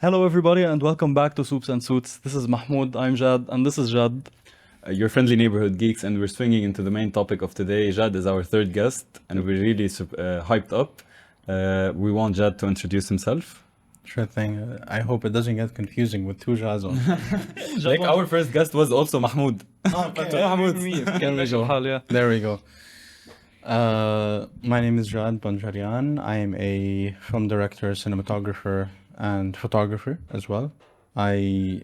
Hello, everybody, and welcome back to Supes N Suits. This is Mahmoud, I'm Jad, and this is Jad. Your friendly neighborhood geeks, and we're swinging into the main topic of today. Jad is our third guest, and we're really hyped up. We want Jad to introduce himself. Sure thing. I hope it doesn't get confusing with two Jads on. Like our first guest was also Mahmoud. There we go. My name is Jad Banjarian. I am a film director, cinematographer, and photographer as well. I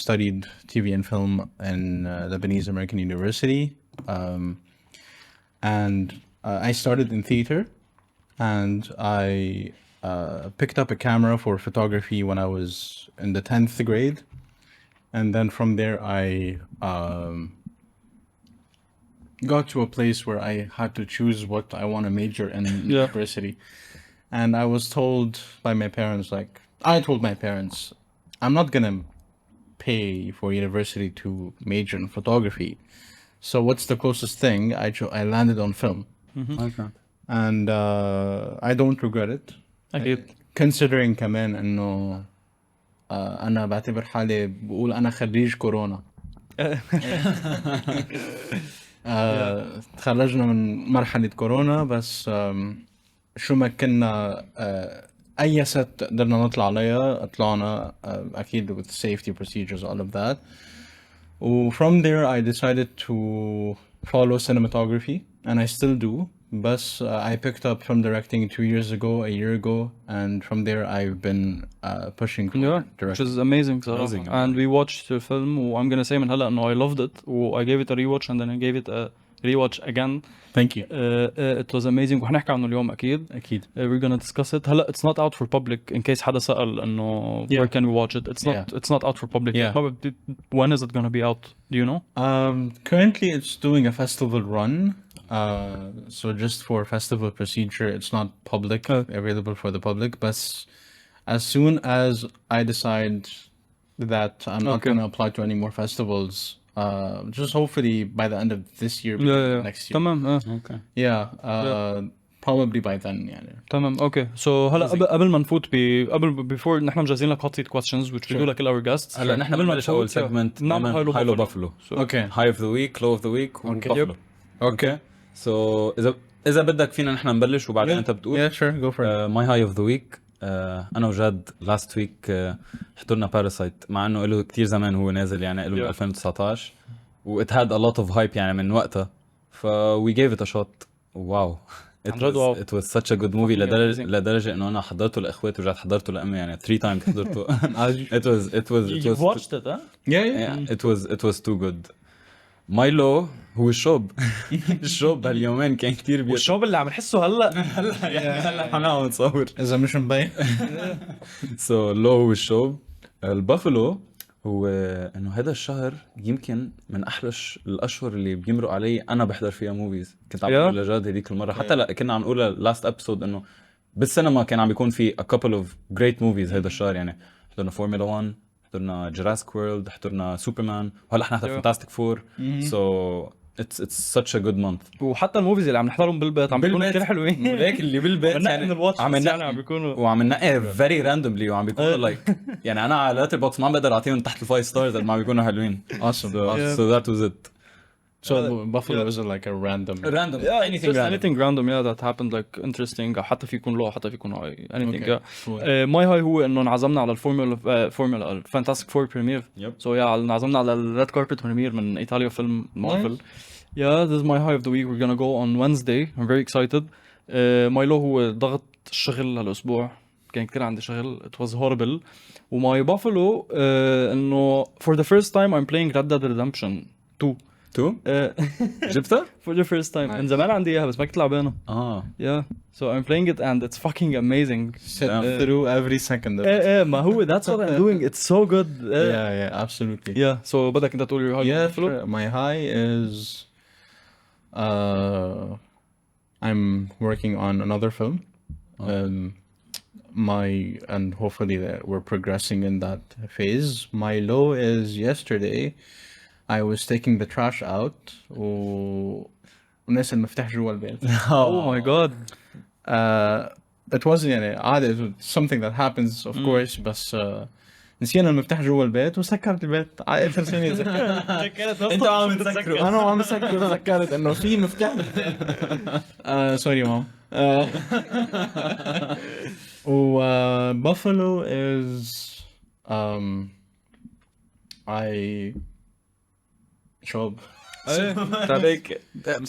studied TV and film in Lebanese American University. And I started in theater, and I picked up a camera for photography when I was in the 10th grade. And then from there, I got to a place where I had to choose what I want to major in university. And I was told by my parents, I told my parents, I'm not going to pay for university to major in photography. So what's the closest thing? I landed on film. Okay. And I don't regret it. Considering كمان انه انا بعتبر حالي بقول انا خريج كورونا. تخرجنا من مرحلة كورونا بس شو ما كنا اي ست قدرنا نطلع عليها طلعنا اكيد with safety procedures all of that. From there I decided to follow cinematography, and I still do. But I picked up film directing a year ago, and from there I've been pushing for directing. Which is amazing. And we watched the film, I'm gonna say من هلا انه I loved it. I gave it a rewatch, and then I gave it a rewatch again. Thank you. It was amazing. وحنحكي عنه اليوم أكيد. We're gonna discuss it. هلا it's not out for public in case حدا سأل إنه where can we watch it. It's not out for public. When is it gonna be out? Do you know? Currently it's doing a festival run. So just for festival procedure, it's not public, available for the public. But as soon as I decide that I'm not going to apply to any more festivals, just hopefully by the end of this year, next year. تمام. Okay. Probably by then. تمام. Okay. So هلا قبل ما نفوت before نحن مجهزين لك hot seat questions which we do like all our guests. هلا نحن بنبلش أول segment نعمل high low buffalo. Okay. High of the week, low of the week, buffalo. Okay. So إذا بدك فينا نحن نبلش وبعدين أنت بتقول. Yeah, sure. Go for it. My high of the week. أنا وجاد last week حضرنا Parasite مع إنه له كتير زمان هو نازل يعني له 2019 و it had a lot of hype يعني من وقتها we gave it a shot. Wow. It was such a good movie لدرجة إنه أنا حضرته لإخواتي وجاد حضرته لأمي يعني 3 times حضرته. it was You watched it, huh? Yeah. It was too good. مايلو هو الشوب. الشوب هاليومين كان كتير والشوب اللي عم نحسه هلا احنا عم نصور إذا مش مبين. So لو هو الشوب. البافلو هو انه هذا الشهر يمكن من احلى الاشهر اللي بيمرق علي انا بحضر فيها موفيز. كنت عم بقول لجاد هذيك المره حتى كنا عم نقول last episode انه بالسينما كان عم بيكون في a couple of great movies هذا الشهر يعني حضرنا فورمولا 1 حضرنا جراسيك وورلد حضرنا سوبرمان وهلا احنا حضرنا فانتاستيك فور. So it's such a good month. وحتى الموفيز اللي عم نحضرهم بالبيت عم بيكونوا كثير حلوين. ولكن اللي بالبيت يعني عم بيكونوا وعم ننقي very randomly وعم بيكونوا like يعني انا على لاتر بوكس ما بقدر اعطيهم تحت الفايف ستارز ما بيكونوا حلوين. Awesome. So that was it. So Buffalo isn't like a random. Anything random that happened like interesting. حتى في يكون low حتى في يكون high. Anything. My high هو إنه انعزمنا على الفورمولا Fantastic Four premiere. So انعزمنا على الريد كاربت premiere من إيطاليا فيلم مارفل. This is my high of the week. We're gonna go on Wednesday. I'm very excited. My low هو ضغط الشغل هالأسبوع. كان كتير عندي شغل. It was horrible. وماي بافلو إنه for the first time I'm playing Red Dead Redemption 2. جبتها؟ For the first time. من زمان عندي إياها بس ما كنت لعبانة. So I'm playing it and it's fucking amazing. Sit through every second of it. ما هو that's what I'm doing. It's so good. Yeah, absolutely. So بدك أنت تقول your high. Sure. My high is I'm working on another film. And hopefully we're progressing in that phase. My low is yesterday I was taking the trash out وناس المفتاح جوا البيت. Oh my god. it was يعني عادي it was something that happens of course بس نسينا المفتاح جوا البيت وسكرت البيت على اخر سنه تذكرت انت عم تذكره انا عم بسكر تذكرت انه في مفتاح سوري مام و Buffalo is I شوب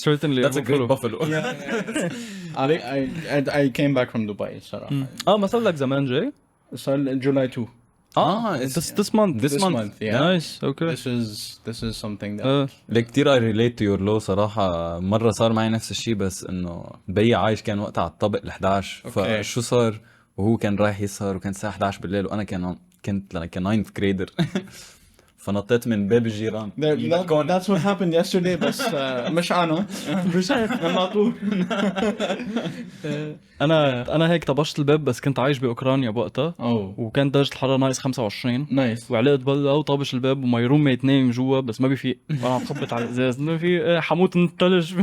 certainly that's a great Buffalo I came back from Dubai صراحة ما صار لك زمان جاي؟ صار July 2 this month this month yeah nice okay this is something that ليك كتير I relate to your low صراحة. مرة صار معي نفس الشيء بس انه بي عايش كان وقتها على الطابق ال11 فشو صار وهو كان رايح يسهر وكان الساعة 11 بالليل وانا كنت like a 9th grader فنطيت من باب الجيران. That's what happened yesterday بس مش أنا الناطور. أنا هيك طبشت الباب بس كنت عايش بأوكرانيا بوقتها وكان درجة الحرارة ناقص 25 نايس وعلقت بلا وطابش الباب وماي روم ميت نايم جوا بس ما بيفيق وأنا عم خبط على الإزاز إنه في حموت من الثلج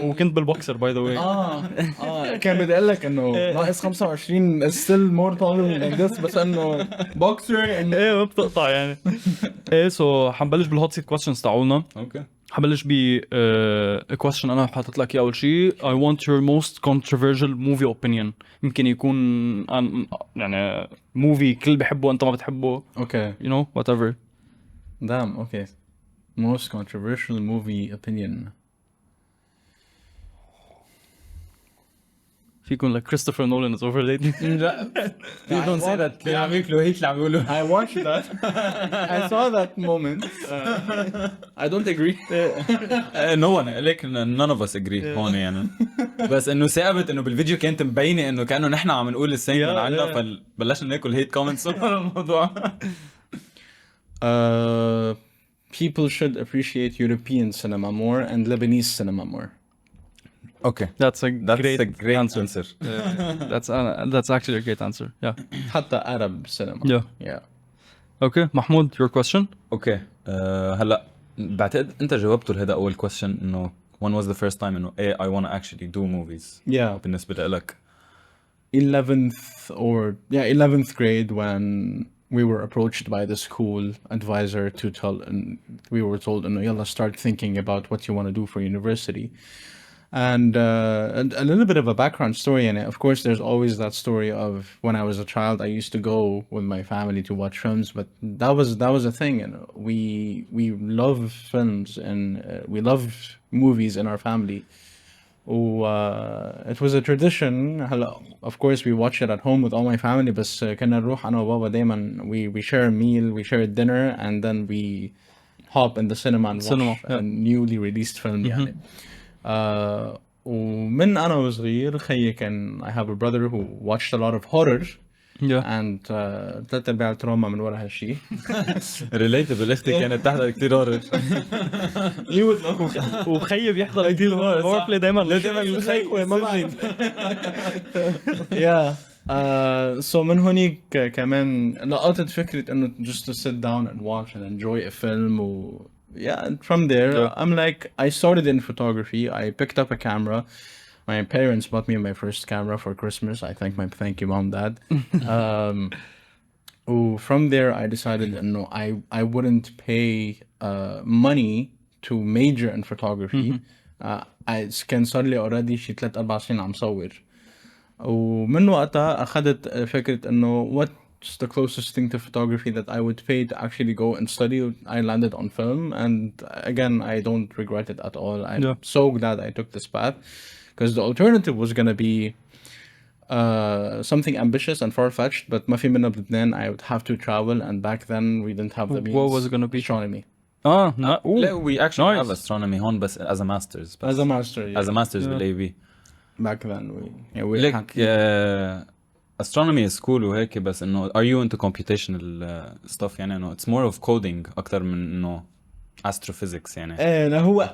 وكنت بالبوكسر باي ذا واي. كان بدي أقول لك إنه ناقص 25 still more tolerable than this بس إنه بوكسر إيه ما بتقطع يعني. ايه سو حنبلش بالهوت سيت كويستشنز تاعولنا. اوكي حنبلش ب question انا حاطط لك اياه اول شيء. I want your most controversial movie opinion. يمكن يكون يعني موفي كل بحبه انت ما بتحبه. اوكي you know whatever. damn okay most controversial movie opinion. فيكون like Christopher Nolan is overrated. You don't say that. كانوا عم ياكلوا هيك اللي عم يقولوا. I watched that. I saw that moment. I don't agree. No one like none of us agree هون يعني. بس إنه ثابت إنه بالفيديو كانت مبينة إنه كأنه نحن عم نقول السين من عنا فبلشنا ناكل هيت كومنتس على الموضوع. People should appreciate European cinema more and Lebanese cinema more. Okay, that's a great answer. That's actually a great answer. Yeah. حتى Arab cinema. Yeah. Okay, Mahmoud, your question. Okay. هلا بعتقد أنت جاوبته لهذا أول question إنه when was the first time إنه I want to actually do movies. Yeah. بالنسبة لك. 11th grade when we were approached by the school advisor to tell, and we were told, "No, yalla, start thinking about what you want to do for university." And a little bit of a background story in it. Of course, there's always that story of when I was a child, I used to go with my family to watch films, but that was a thing. And we love films and we love movies in our family. It was a tradition. Of course, we watch it at home with all my family. بس كنا نروح أنا وبابا دايما we share a meal, we share a dinner, and then we hop in the cinema and watch a newly released film. يعني. ومن أنا وصغير خيي كان I have a brother who watched a lot of horror. and ثلاث أرباع التروما من ورا هالشي. relatable. اختي كانت تحضر كتير هورر. وخيي بيحضر كتير هورر بلاي دايما الخي ما بعرف. so من هونيك كمان لقطت فكرة إنه just to sit down and watch and enjoy a film and from there I'm like I started in photography. I picked up a camera. My parents bought me my first camera for Christmas. Thank you mom, dad. From there I decided no, I wouldn't pay money to major in photography. I كان صار لي already شي 3-4 سنين عم صور. ومن وقتها أخذت فكرة إنه what's the closest thing to photography that I would pay to actually go and study. I landed on film, and again I don't regret it at all. I'm so glad I took this path. Because the alternative was going to be something ambitious and far-fetched, but ما في منه بلبنان. I would have to travel, and back then we didn't have the means. What was it going to be? Astronomy. We actually have astronomy هون بس as a master's. As a master, yeah. As a master's بالAV. Back then we astronomy is cool وهيك بس إنه are you into computational stuff يعني إنه it's more of coding أكتر من إنه astrophysics يعني. هو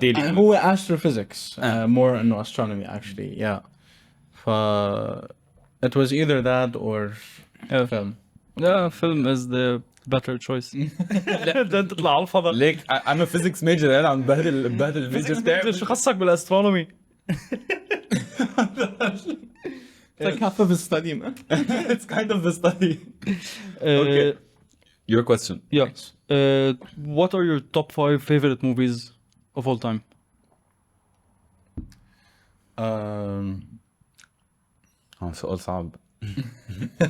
astrophysics more إنه astronomy actually. It was either that or film. Film is the better choice. ده تطلع على الفضاء. ليك I'm a physics major أنا عم بهدل الفيديو بتاعي. شو خصك بالاسترونومي؟ It's like half of a study, man. It's kind of the study. Okay. Your question. Yeah. What are your top 5 favorite movies of all time? سؤال صعب.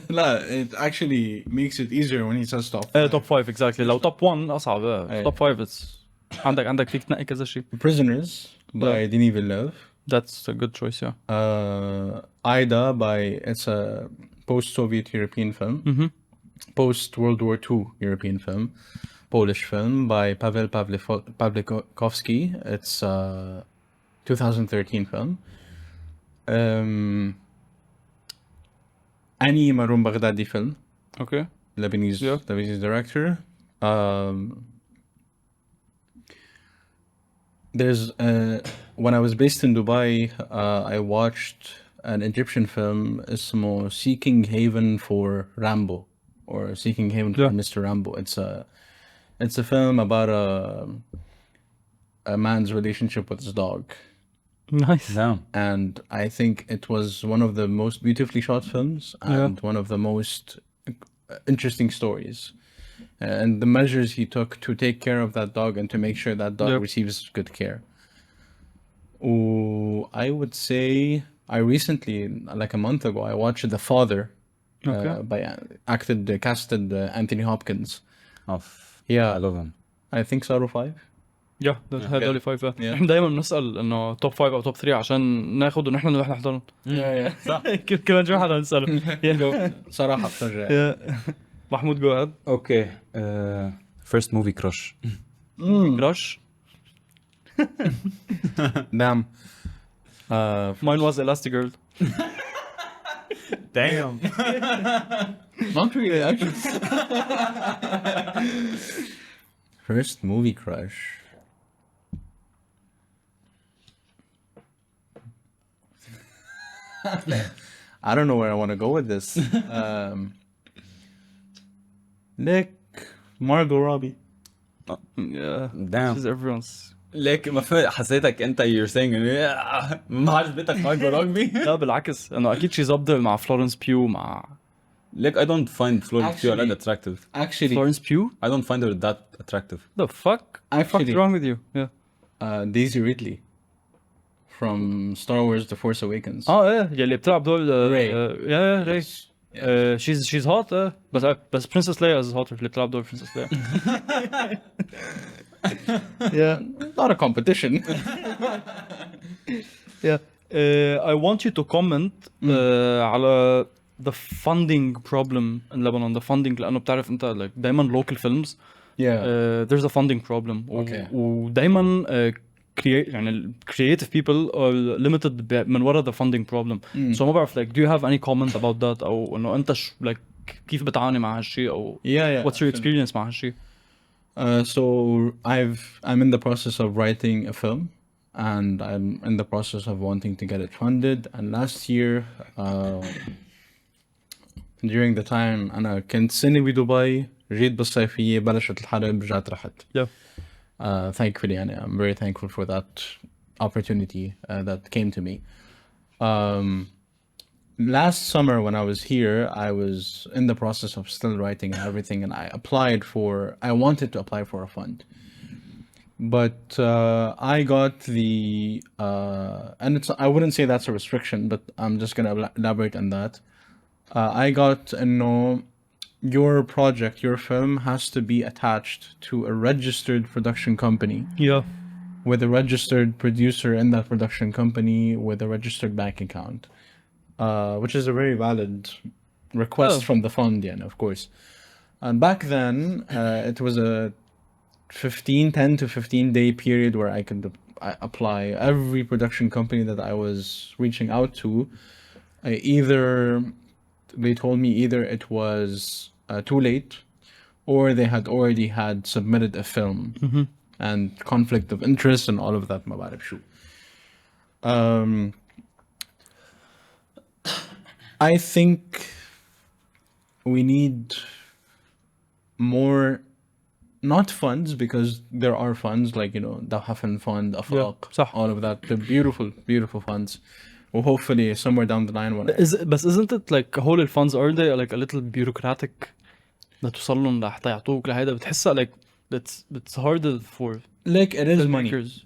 لا, it actually makes it easier when he says top. Top 5 exactly. لو top 1 أصعب. Top 5 it's عندك فيك تنقي كذا شيء. Prisoners by Denis Villeneuve. That's a good choice, yeah. Ida it's a post-Soviet European film. Post-World War II European film. Polish film by Paweł Pawlikowski. It's a 2013 film. Ani Maroon Baghdadi film. Okay. Lebanese director. There's when I was based in Dubai, I watched an Egyptian film اسمه Seeking Haven for Rambo, or Seeking Haven for Mr. Rambo. It's a film about a man's relationship with his dog. Nice. Yeah. And I think it was one of the most beautifully shot films and one of the most interesting stories. And the measures he took to take care of that dog and to make sure that dog receives good care. I would say I recently, like a month ago, I watched The Father casted Anthony Hopkins. I love him. I think so 5. Yeah, هذول 5. احنا دايما بنسال انه توب 5 او توب 3 عشان ناخذ ونحن نروح نحضرهم. صح. كمان جو حدا نساله. صراحه بترجع. محمود go ahead. Okay. First movie crush. Crush. Damn. Mine was Elastigirl. Damn. Not really, actually. First movie crush. I don't know where I want to go with this. Nick, Margot Robbie. Yeah. Damn. She's everyone's. ليك ما حسيتك انت you're saying ما عجبتك مارجو روبي. لا بالعكس انه اكيد she's up there مع Florence Pugh مع. Like I don't find Florence Pugh that attractive. Actually, Florence Pugh? I don't find her that attractive. The fuck? What's wrong with you? Yeah. Daisy Ridley from Star Wars: The Force Awakens. ايه اللي بتلعب دور Rey. Yeah, Rey. She's hot, but Princess Leia is hotter. اللي بتلعب دور Princess Leia. Yeah, not a competition. Yeah. I want you to comment على the funding problem in Lebanon. The funding لأنه بتعرف أنت like دايما local films. Yeah. There's a funding problem. Okay. ودايما يعني creative people are limited من ورا the funding problem. So ما بعرف like do you have any comment about that أو إنه أنت like كيف بتعاني مع هالشيء أو what's your experience مع هالشيء؟ So I'm in the process of writing a film, and I'm in the process of wanting to get it funded. And last year, during the time أنا كنت سنة بدبي جيت بالصيفية بلشت الحرب رجعت رحت. Yeah. Thankfully, I'm very thankful for that opportunity that came to me. Last summer when I was here, I was in the process of still writing and everything, and I wanted to apply for a fund. But I got and I wouldn't say that's a restriction, but I'm just going to elaborate on that. I got, your project, your film has to be attached to a registered production company. Yeah. With a registered producer in that production company with a registered bank account. Which is a very valid request from the fund, of course. And back then, it was a 10 to 15 day period where I could apply. Every production company that I was reaching out to, they told me either it was too late, or they had already submitted a film, and conflict of interest and all of that. ما بعرف شو. I think we need more, not funds, because there are funds like, the Hafen Fund, Afaq, all of that. They're beautiful, beautiful funds. hopefully somewhere down the line بس isn't it like whole الfunds are they like a little bureaucratic توصل لهم لحتى يعطوك لهيدا بتحسها like it's harder for like it is money. filmmakers.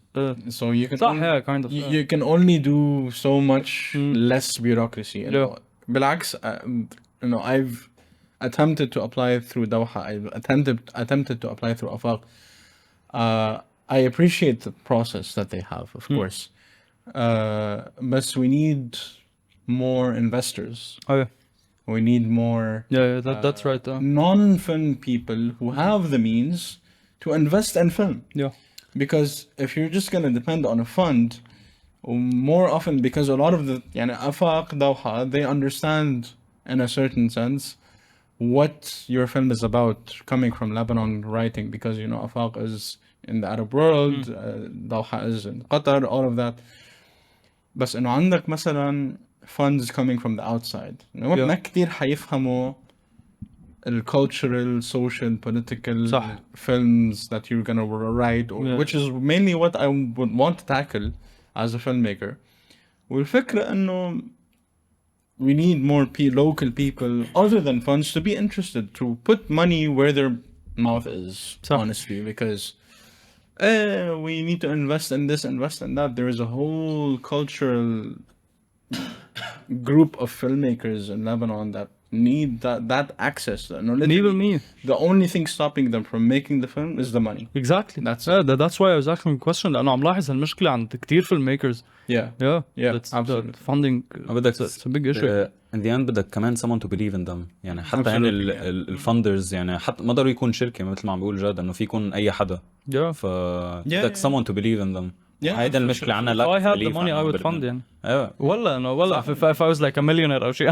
So you can صح only, yeah kind of you can only do so much less bureaucracy. You know, بالعكس, you know, I've attempted to apply through Doha. I've attempted to apply through Afaq. I appreciate the process that they have, of course. But we need more investors. Oh yeah. We need more That's right. non-film people who have the means to invest in film. Yeah. Because if you're just going to depend on a fund, more often, because a lot of the Afaq, Doha, they understand in a certain sense what your film is about, coming from Lebanon writing, because you know Afaq is in the Arab world, Doha is in Qatar, all of that. بس انه عندك مثلا funds coming from the outside. ما كتير حيفهموا cultural, social, political صح. films that you're gonna write, which is mainly what I would want to tackle as a filmmaker. والفكرة انه we need more local people other than funds to be interested, to put money where their mouth is, honestly, because we need to invest in this, invest in that. There is a whole cultural group of filmmakers in Lebanon that need that access. The only thing stopping them from making the film is the money. Exactly. That's why I was asking the question. لأنه عم لاحظ المشكلة عند كتير filmmakers. Yeah. That's absolutely. The funding. It's a big issue. In the end بدك كمان someone to believe in them. يعني حتى هن الفندرز يعني حتى ما ضروري يكون شركة مثل ما عم بيقول جاد انه في يكون اي حدا. بدك someone to believe in them. هيدا المشكلة عنا لا. If I had the money I would fund يعني. والله if I was like a millionaire أو شيء.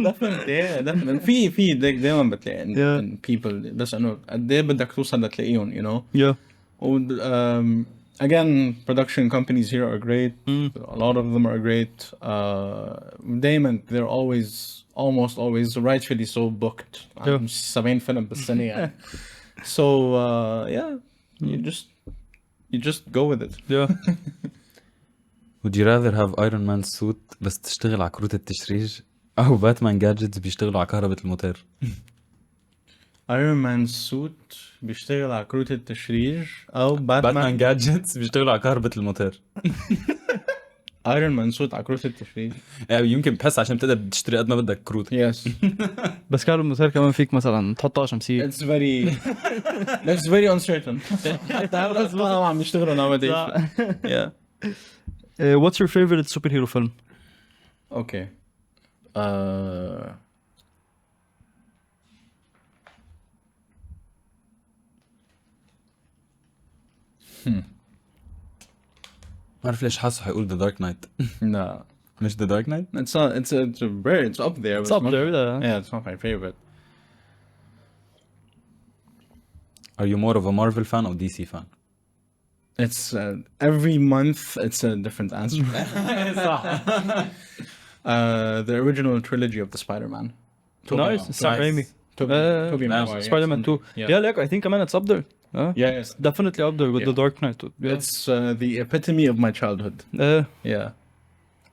definitely. في دايما بتلاقي people بس انه قد ايه بدك توصل لتلاقيهم, you know. Yeah. Again, production companies here are great. A lot of them are great. دايما they're almost always rightfully so booked. 70 فيلم بالسنة يعني. So yeah, you just go with it. Yeah. Would you rather have Iron Man suit بس تشتغل على كروت التشريج أو باتمان جادجتس بيشتغلوا على كهرباء الموتور؟ Iron Man suit بيشتغل على كروت التشريج أو باتمان جادجتس بيشتغلوا على كهرباء الموتور. Iron Man suit على كروت التشريج. يعني يمكن بحس عشان بتقدر تشتري قد ما بدك كروت. Yes. بس كهرباء الموتور كمان فيك مثلا تحطها شمسية. It's very uncertain. تعرف ما عم يشتغلوا nowadays. Yeah. What's your favorite superhero film? Okay. ما عارف ليش حاسه حيقول The Dark Knight. No. مش The Dark Knight? It's up there. It's up there. Yeah, it's not my favorite. Are you more of a Marvel fan or DC fan? It's every month it's a different answer. The original trilogy of the Spider-Man. Nice. Sam Raimi. Tobey Maguire. Spider-Man 2. Yeah, like I think كمان it's up there. Yes. Definitely up there with The Dark Knight. Yeah. It's the epitome of my childhood. Yeah.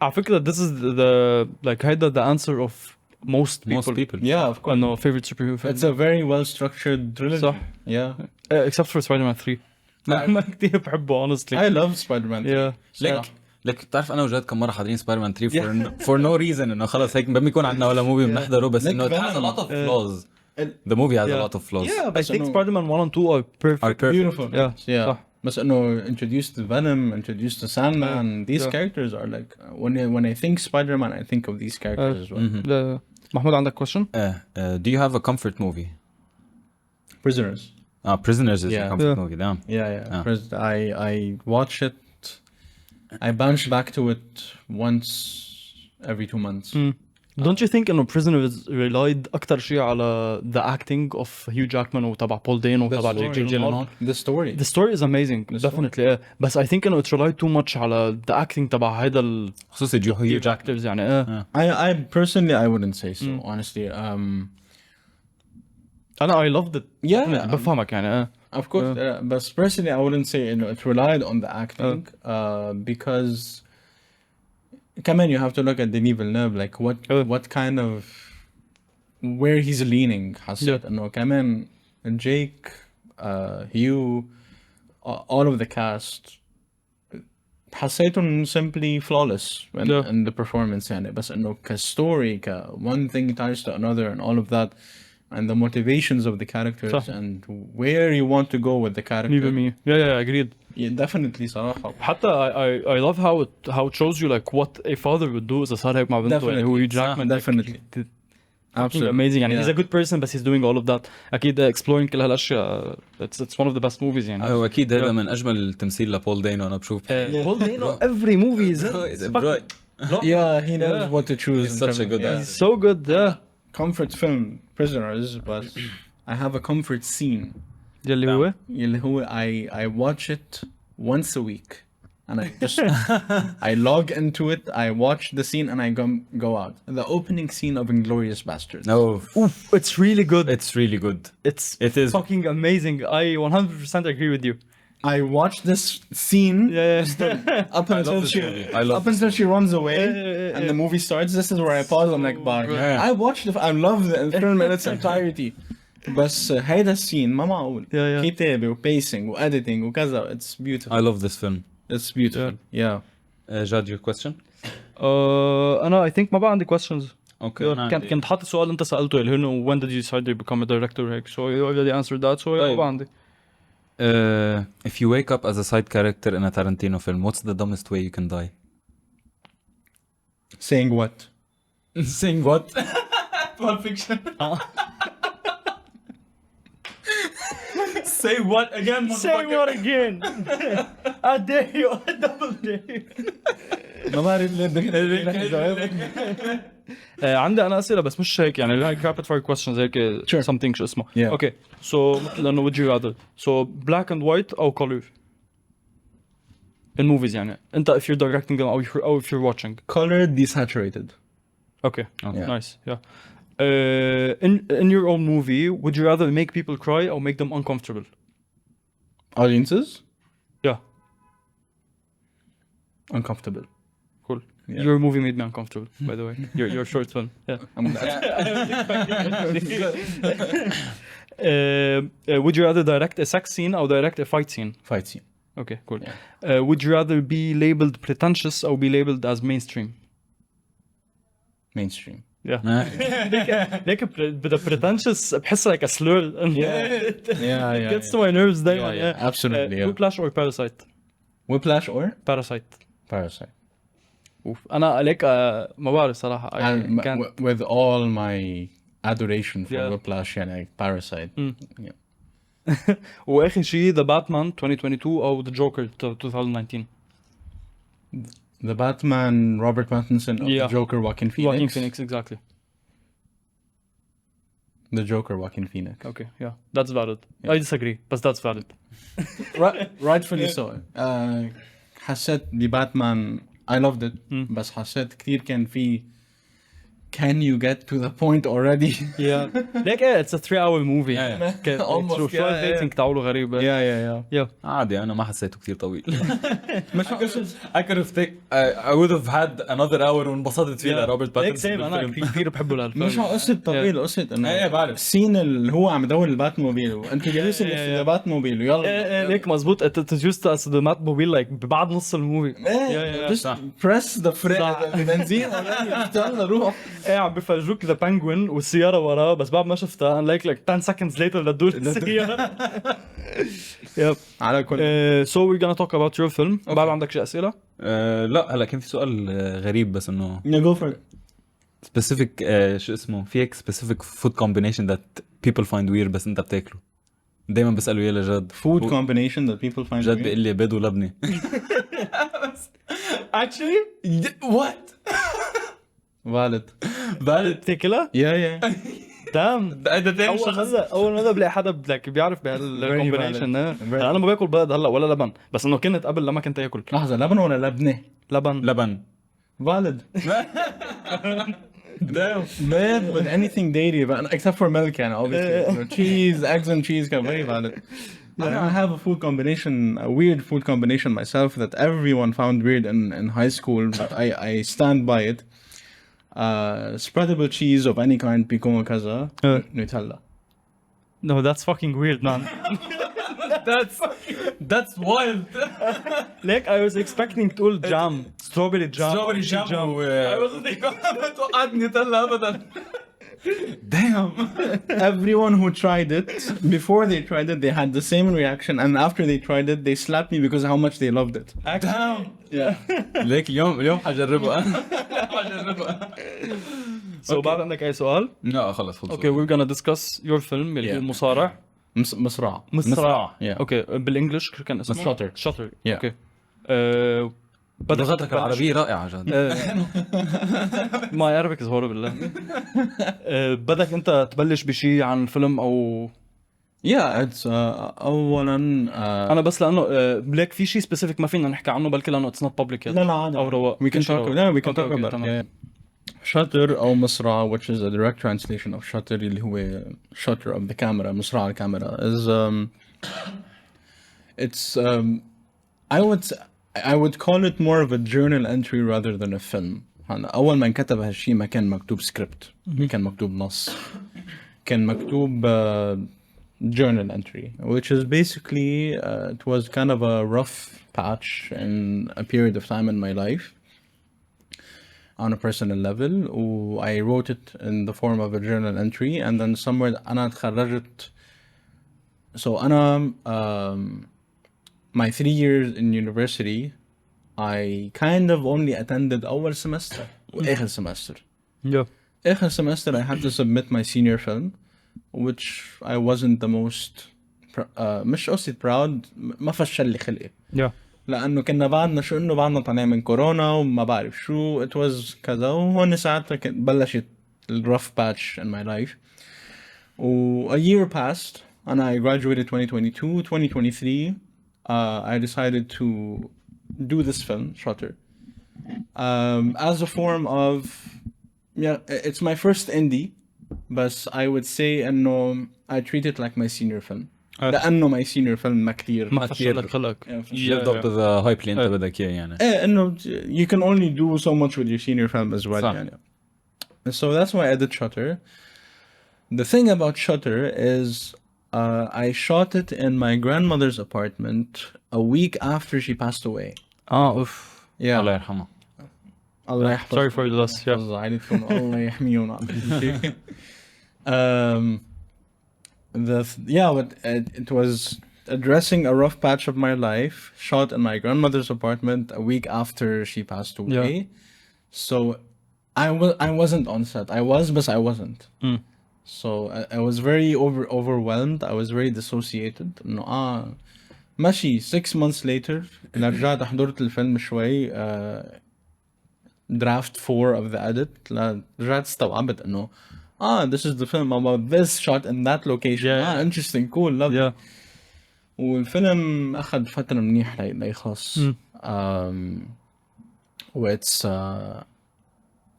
I think that this is the like the answer of most people. Yeah, of course. No favorite superhero film. It's a very well structured trilogy. صح. Yeah. Except for Spider-Man 3. ما كتير بحبه honestly. I love Spider-Man 3. Yeah. لك بتعرف انا وجاد كم مره حاضرين سبايدر مان 3 for no reason انه خلص هيك ما بيكون عندنا ولا موفي بنحضره بس انه it has a lot of flaws. The movie has a lot of flaws. Yeah, I think Spider-Man 1 and 2 are perfect. Beautiful. Yeah. صح. بس انه introduced to Venom, introduced to Sandman. These characters are like when I think Spider-Man, I think of these characters as well. محمود عندك question? Do you have a comfort movie? Prisoners. Prisoners is a comfort movie. Damn. Yeah. I watch it. I bounce back to it once every 2 months. Don't you think إنه Prisoners relied أكتر شيء على the acting of Hugh Jackman وتبع Paul Dano وتبع Jake Gyllenhaal? The story is amazing. Definitely. But I think إنه it relied too much على the acting تبع هيدا خصوصي Hugh Jackman يعني I personally I wouldn't say so honestly. I loved it. Yeah. بفهمك يعني Of course, but personally, I wouldn't say it relied on the acting because كمان you have to look at Denis Villeneuve like what kind of where he's leaning. حسيت إنه كمان Jake, Hugh, all of the cast حسيتهم simply flawless in the performance يعني. بس إنه كstory one thing ties to another and all of that and the motivations of the characters and where you want to go with the character. Yeah, agreed. Yeah, definitely صراحة. حتى I love how it shows you like what a father would do إذا صار هيك مع بنته يعني. هو Jackman definitely. Absolutely amazing يعني. He's a good person but he's doing all of that. أكيد exploring كل هالأشياء. It's one of the best movies يعني. هو أكيد هذا من أجمل التمثيل لبول دينو أنا بشوف. Paul Dano every movie is Yeah, he knows what to choose. He's such a good actor. He's so good. Yeah. Comfort film Prisoners, but I have a comfort scene. اللي هو I watch it once a week and I just I log into it, I watch the scene and I go out. The opening scene of Inglourious Basterds. No, it's really good. It's really good. It is fucking amazing. I 100% agree with you. I watched this scene up until she runs away and the movie starts. This is where I pause. I'm like, I watched it. I love the film in its entirety. بس هيدا السين ما معقول. كتابة و pacing و editing وكذا. It's beautiful. I love this film. It's beautiful. Yeah. Jad, your question? أنا I think ما بقى عندي questions. Okay. كنت حاطط سؤال أنت سألته اللي هو when did you decide to become a director هيك. So you already answered that. So ما بقى عندي. If you wake up as a side character in a Tarantino film, what's the dumbest way you can die? Saying what? Saying what? Pulp Fiction. Say what again? Say what again? I dare you. I double dare you. ما بعرف ليه عندي أنا أسئلة بس مش هيك يعني هيك rapid fire questions هيك something شو اسمه. Okay. So لأنه would you rather? So black and white أو color? In movies يعني. أنت if you're directing them أو if you're watching. Colored, desaturated. Okay. Nice. Yeah. In your own movie, would you rather make people cry or make them uncomfortable? Audiences? Yeah. Uncomfortable. Cool. Yeah. Your movie made me uncomfortable, by the way. Your short film. Yeah. Would you rather direct a sex scene or direct a fight scene? Fight scene. Okay, cool. Yeah. Would you rather be labeled pretentious or be labeled as mainstream? Mainstream. Yeah. ليك بدأ pretentious بحس like a slur. Yeah. Gets to my nerves دايما. Yeah. Absolutely. Whiplash or Parasite? Whiplash or? Parasite. أنا عليك ما بعرف صراحة. With all my adoration for Whiplash يعني Parasite. Yeah. وآخر شيء The Batman 2022 أو The Joker 2019. The Batman, Robert Pattinson, or the Joker, Joaquin Phoenix. Exactly. The Joker, Joaquin Phoenix. Okay, yeah, that's valid. Yeah. I disagree, but that's valid. Rightfully so. حسيت بباتمان I loved it. بس حسيت كتير كان في can you get to the point already? Yeah. Like it's a 3-hour movie. Almost. dating تعوله غريب. Yeah. عادي أنا ما حسيته كتير طويل. I could have I would have had another hour وانبسطت فيه لروبرت باتنسون. أنا كتير بحبه لهالفيلم. مش قصة طويل قصة إنه بعرف السين اللي هو عم يدور البات موبيل وأنت جالسين في البات موبيل ويلا. ليك مظبوط introduced us to the Bat mobile like بعد نص الموفي. Just press the بنزين يلا روح. عم بفرجوك ذا بانجوين والسيارة وراه بس بعد ما شفتها and like 10 seconds later لتدور السيارة. Yep. على كل. So we're gonna talk about your film. بعد عندك شيء أسئلة؟ لا هلا كان في سؤال غريب بس إنه. Go for it. Specific شو اسمه فيك specific food combination that people find weird بس أنت بتاكله. دايما بسأله يا لجد. Food combination that people find weird. جد بيقول لي بيض ولبنة. Actually? What? valid تاكلها؟ Yeah. damn. أول مرة بلاقي حدا like بيعرف بهالكومبينيشن. أنا ما باكل بيض هلا ولا لبن بس إنه كنت قبل لما كنت آكل. لحظة لبن ولا لبنة؟ لبن. valid. Made with anything dairy but except for milk يعني obviously cheese eggs and cheese كان very valid. I have a food combination, a weird food combination myself that everyone found weird in high school, but I stand by it. Spreadable cheese of any kind, بيكون كذا Nutella. No, that's fucking weird, man. that's wild. Like I was expecting تقول jam, strawberry jam. Strawberry jam. I wasn't توقعت نيوتيلا ابدا. Damn. Everyone who tried it, before they tried it, they had the same reaction, and after they tried it, they slapped me because of how much they loved it. Damn. Yeah. ليك اليوم حجربها. حجربها. So بعد عندك أي سؤال؟ لا خلص خلص. Okay, we're gonna discuss your film اللي هو مصارع. مصراع. Yeah. Okay, بالإنجلش كان اسمه Shutter. Yeah. Okay. لغتك العربية رائعة جد. My Arabic is horrible. بدك أنت تبلش بشيء عن فيلم أو Yeah, it's أولاً أنا بس لأنه بلاك في شيء specific ما فينا نحكي عنه بلكي لأنه it's not public yet. لا عادي. أو رواق. We can talk about تمام. Shutter أو مصراع, which is a direct translation of Shutter اللي هو Shutter of the camera, مصراع الكاميرا, is it's I would call it more of a journal entry rather than a film. أول ما انكتب هالشيء ما كان مكتوب سكريبت, كان مكتوب نص, كان مكتوب journal entry, which is basically it was kind of a rough patch in a period of time in my life on a personal level. I wrote it in the form of a journal entry, and then somewhere أنا تخرجت. So أنا my 3 years in university, I kind of only attended أول semester وآخر semester. Yeah. آخر semester I had to submit my senior film, which I wasn't the most مش قصدي proud, ما فشل لي خلقي. Yeah. لأنه كنا بعدنا شو إنه بعدنا طالعين من كورونا وما بعرف شو, it was كذا, وهون ساعتها بلشت rough patch in my life. A year passed and I graduated 2022. 2023 I decided to do this film, Shutter, as a form of, yeah, it's my first indie, but I would say إنه I treat it like my senior film. لأنه my senior film ما كتير ما فشل لك خلق. lived up to the hype اللي أنت بدك إياه يعني. إنه you can only do so much with your senior film as well صح. يعني. So that's why I did Shutter. The thing about Shutter is I shot it in my grandmother's apartment a week after she passed away. أوف. Yeah. الله يرحمه. الله يحفظ. Sorry for the loss. Yeah. عائلتكم الله يحميهم. It was addressing a rough patch of my life, shot in my grandmother's apartment a week after she passed away. Yeah. So I wasn't on set. I was, but I wasn't. So I was very overwhelmed. I was very dissociated. إنه ماشي 6 months later رجعت حضرت الفيلم شوي draft 4 of the edit. رجعت استوعبت إنه this is the film about this shot in that location. Yeah. Interesting, cool, love it. Yeah. والفيلم أخذ فترة منيح ليخلص.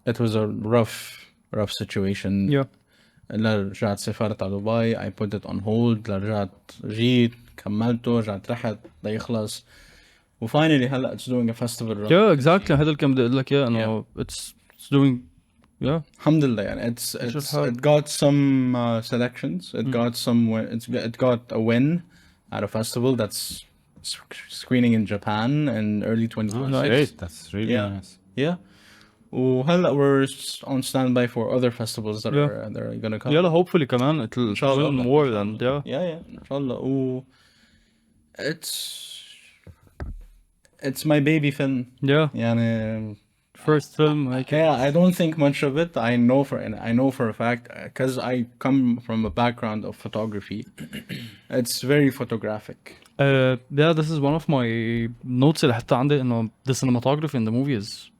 It was a rough situation. Yeah. رجعت سافرت على دبي. I put it on hold. رجعت جيت كملته رجعت رحت ليخلص. وفاينلي هلا it's doing a festival. Yeah, exactly. هذا اللي كان بدي أقول لك إياه إنه it's doing. Yeah. الحمد لله يعني it got some selections. It got a win at a festival that's screening in Japan in early 2026. Great, that's really nice. Yeah. وهلا we're on standby for other festivals that are gonna come. يلا hopefully كمان it'll win more than yeah إن شاء الله. It's my baby film. Yeah. يعني First film. I don't think much of it. I know for a fact because I come from a background of photography. It's very photographic. Yeah, this is one of my notes اللي حتى عندي إنه the cinematography in the movie is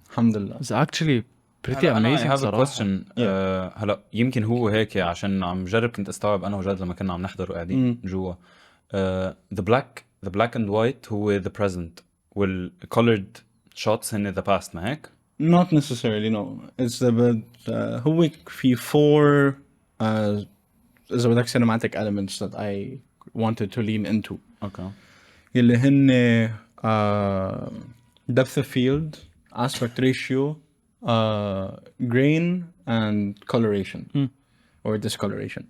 الحمد لله. It's actually pretty amazing. I have a question. هلا يمكن هو هيك عشان عم جرب كنت استوعب أنا وجاد لما كنا عم نحضر وقاعدين جوا. The black and white هو the present والcolored shots in the past ما هيك؟ Not necessarily, no. It's هو في 4 إذا بدك cinematic elements that I wanted to lean into. اوكي. اللي هن depth of field, aspect ratio, grain and coloration or discoloration.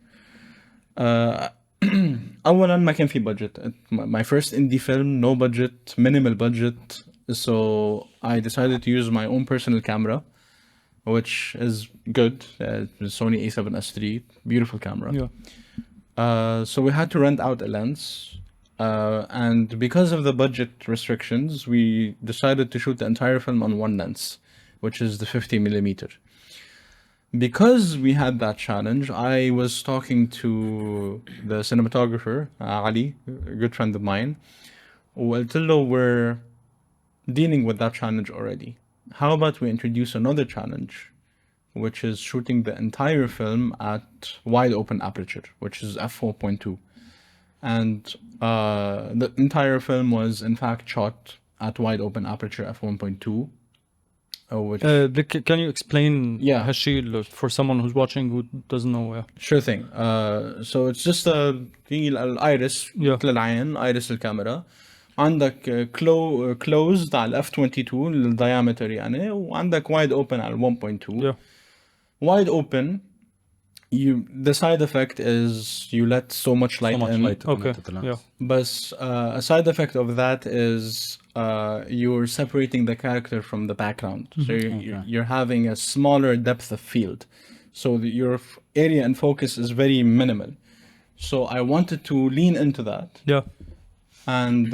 أولا ما كان في budget. My first indie film, no budget, minimal budget. So I decided to use my own personal camera, which is good. Sony A7S III, beautiful camera. Yeah. So we had to rent out a lens. And because of the budget restrictions, we decided to shoot the entire film on one lens, which is the 50mm. Because we had that challenge, I was talking to the cinematographer, Ali, a good friend of mine, وقلت له we're dealing with that challenge already. How about we introduce another challenge, which is shooting the entire film at wide open aperture, which is f4.2. And the entire film was in fact shot at wide open aperture f1.2. Which can you explain Yeah. Hashi for someone who's watching who doesn't know? Sure thing. So it's just في الايرس مثل العين ايرس الكاميرا. عندك closed على f22 الدايمتر يعني, وعندك wide open على 1.2. Yeah. Wide open, the side effect is you let so much light in. Okay. Yeah. But a side effect of that is you're separating the character from the background. So you're having a smaller depth of field. So your area and focus is very minimal. So I wanted to lean into that. Yeah. And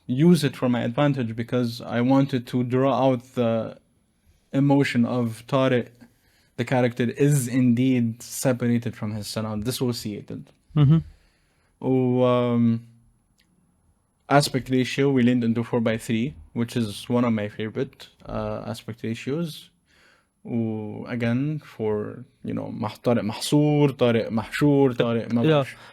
use it for my advantage because I wanted to draw out the emotion of Tariq. The character is indeed separated from his son, dissociated. Aspect ratio, we leaned into 4:3, which is one of my favorite aspect ratios. Again, for طارق محصور, طارق محشور, طارق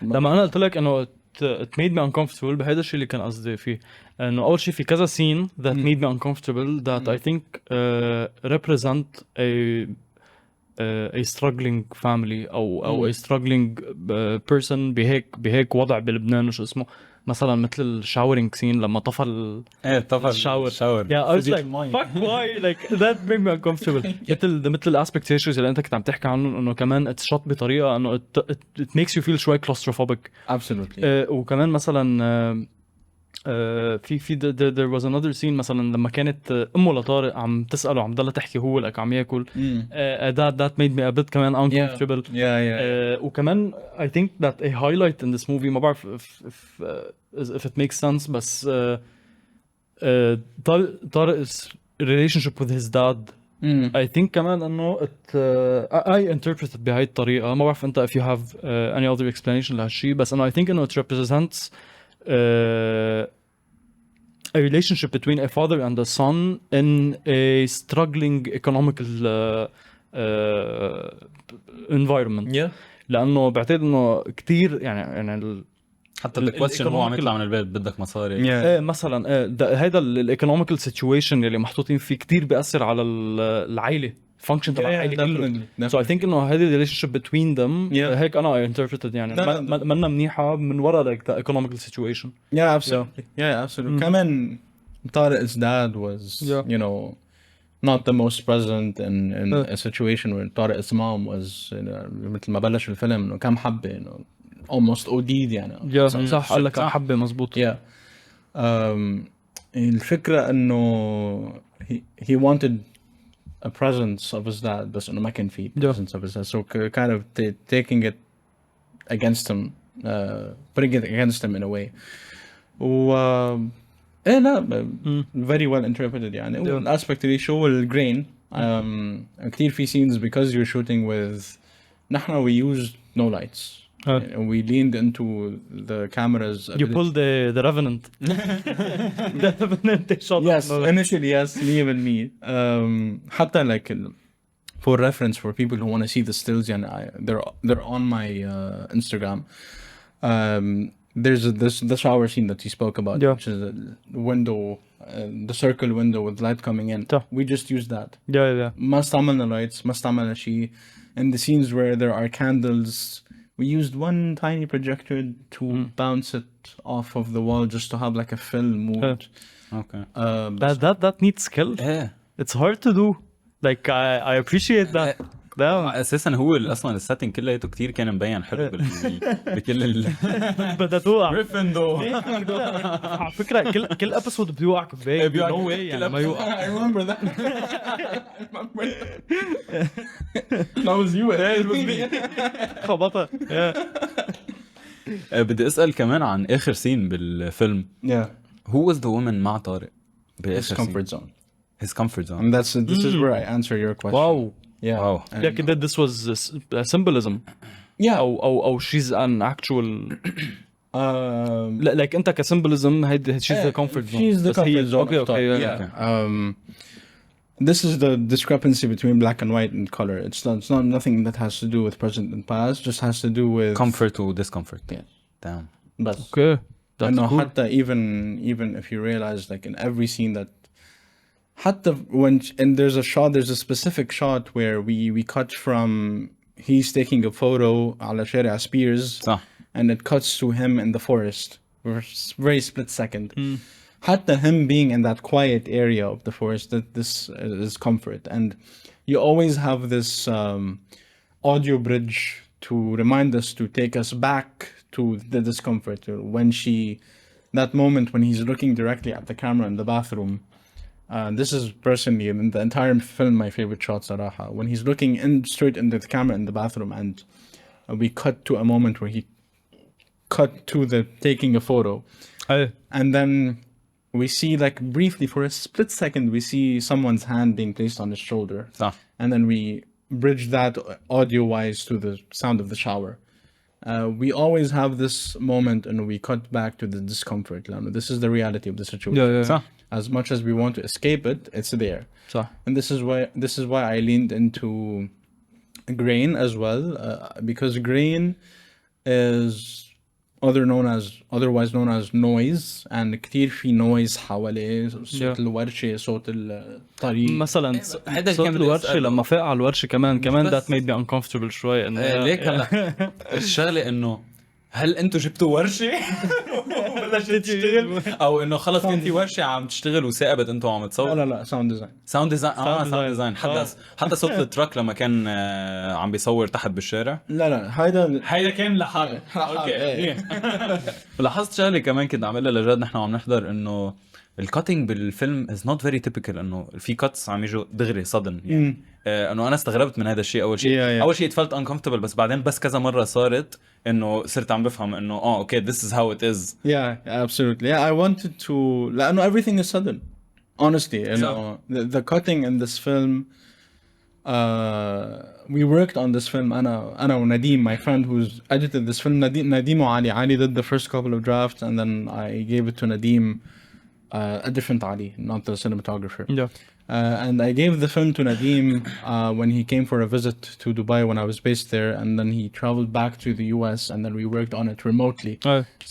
لما أنا قلت لك إنه it made me uncomfortable, بهذا الشيء اللي كان قصدي فيه. إنه أول شيء في كذا scene that made me uncomfortable that I think represent a struggling family أو a struggling person بهيك وضع بلبنان. وش اسمه مثلا مثل الشاورينج سين لما طفى الشاور. Yeah, I was like fuck why like that made me uncomfortable. مثل الاسبكت ريشيوز اللي انت كنت عم تحكي عنه, انه كمان اتشط بطريقه انه it makes you feel شوي claustrophobic. Absolutely. وكمان مثلا في there was another scene مثلا لما كانت امه لطارق عم تساله عم ضلها تحكي هو لك عم ياكل. that made me a bit كمان uncomfortable. وكمان I think that a highlight in this movie ما بعرف if it makes sense بس طارق's relationship with his dad. I think كمان انه I interpreted بهاي الطريقه. ما بعرف انت if you have any other explanation لهالشي, بس انه I think انه it represents a relationship between a father and a son in a struggling economical environment. Yeah. لأنه بعتقد إنه كتير يعني حتى الكويشن هو عم يطلع من البيت بدك مصاري. مثلا هذا الايكونوميكال سيتويشن اللي محطوطين فيه كتير بيأثر على العائلة function تبع العائلة كله. So I think إنه هذه relationship between them هيك أنا interpreted يعني منا منيحة من وراء like the economical situation. Yeah, absolutely. Yeah, absolutely. كمان طارق's dad was you know not the most present in a situation where طارق's mom was مثل ما بلش الفيلم إنه كم حبة إنه almost OD'd يعني. صح قال لك حبة مزبوط. Yeah. الفكرة إنه he wanted a presence of his dad بس إنه ما كان في presence of his dad, so kind of taking it against him, putting it against him in a way. لا very well interpreted يعني. والaspect ratio والgrain كتير في scenes because you're shooting with نحن we used no lights. We leaned into the cameras. You pulled the Revenant. The Revenant shot. Yes, initially yes, 100%. حتى like for reference for people who want to see the stills, يعني they're on my Instagram. There's the shower scene that you spoke about, which is a window, the circle window with light coming in. We just used that. Yeah. ما استعملنا lights, ما استعملنا شيء. In the scenes where there are candles, we used one tiny projector to bounce it off of the wall just to have like a film mood. Okay. That needs skill. It's hard to do. Like I appreciate that. اساسا هو اصلا السيتنج كلياته كتير كان مبين حلو بكل بدها توقع جريفندور. على فكره كل ابيسود بيوقع كباية. نو واي يعني ما يوقع. I remember that. That was you. It was me. خبطها. بدي اسال كمان عن اخر سين بالفيلم. Yeah. Who was the woman مع طارق باخر His comfort zone. His comfort zone. And this is where I answer your question. Wow. Yeah. Wow. And- Like that this was symbolism. Yeah. أو she's an actual. Like أنت كsymbolism she's the comfort zone. She's the بس هي- comfort zone. Okay, of thought, okay, yeah. This is the discrepancy between black and white and color. It's not nothing that has to do with present and past. Just has to do with Comfort or discomfort. Yeah. Damn. But Okay. That's no, cool. حتى even if you realize like in every scene that حتى when and there's a specific shot where we cut from he's taking a photo على شارع Spears صح. and it cuts to him in the forest. Very split second. حتى him being in that quiet area of the forest, that this is comfort. And you always have this audio bridge to remind us, to take us back to the discomfort. That moment when he's looking directly at the camera in the bathroom. This is personally in the entire film my favorite shot صراحة. When he's looking straight into the camera in the bathroom and we cut to a moment where he cut to the taking a photo. And then we see like briefly for a split second we see someone's hand being placed on his shoulder. صح. And then we bridge that audio wise to the sound of the shower. We always have this moment and we cut back to the discomfort. This is the reality of the situation. Yeah. صح. As much as we want to escape it, it's there. صح. And this is why I leaned into grain as well, because grain is otherwise known as noise, and كتير في noise حواليه صوت الورشة صوت الطريق. مثلا هذا صوت كان الورشة لما فاق على الورشة كمان that made me uncomfortable شوي إنه ليك هلا الشغله انه هل انتوا جبتوا ورشه وبلشت تشتغل او انه خلص كنتي ورشه عم تشتغل وثاقبت انتوا عم تصوروا؟ لا ساوند ديزاين. ساوند ديزاين حتى صوت التراك لما كان عم بيصور تحت بالشارع. لا هيدا كان لحاله. اوكي. لاحظت شغله كمان كنا عاملها لجد نحن عم نحضر انه الكاتينج بالفيلم is not very typical انه في كاتس عم يجوا دغري صدن يعني. انه انا استغربت من هذا الشيء اول شيء. اول شيء فelt uncomfortable بس بعدين بس كذا مره صارت انه صرت عم بفهم انه اوكي this is how it is. Yeah, absolutely. Yeah, I wanted to لانه everything is sudden. Honestly, you know, the cutting in this film we worked on this film أنا ونديم, my friend who's edited this film. Nadeem Ali did the first couple of drafts and then I gave it to Nadeem, a different Ali, not the cinematographer. Yeah. And I gave the film to Nadeem when he came for a visit to Dubai when I was based there, and then he traveled back to the US and then we worked on it remotely.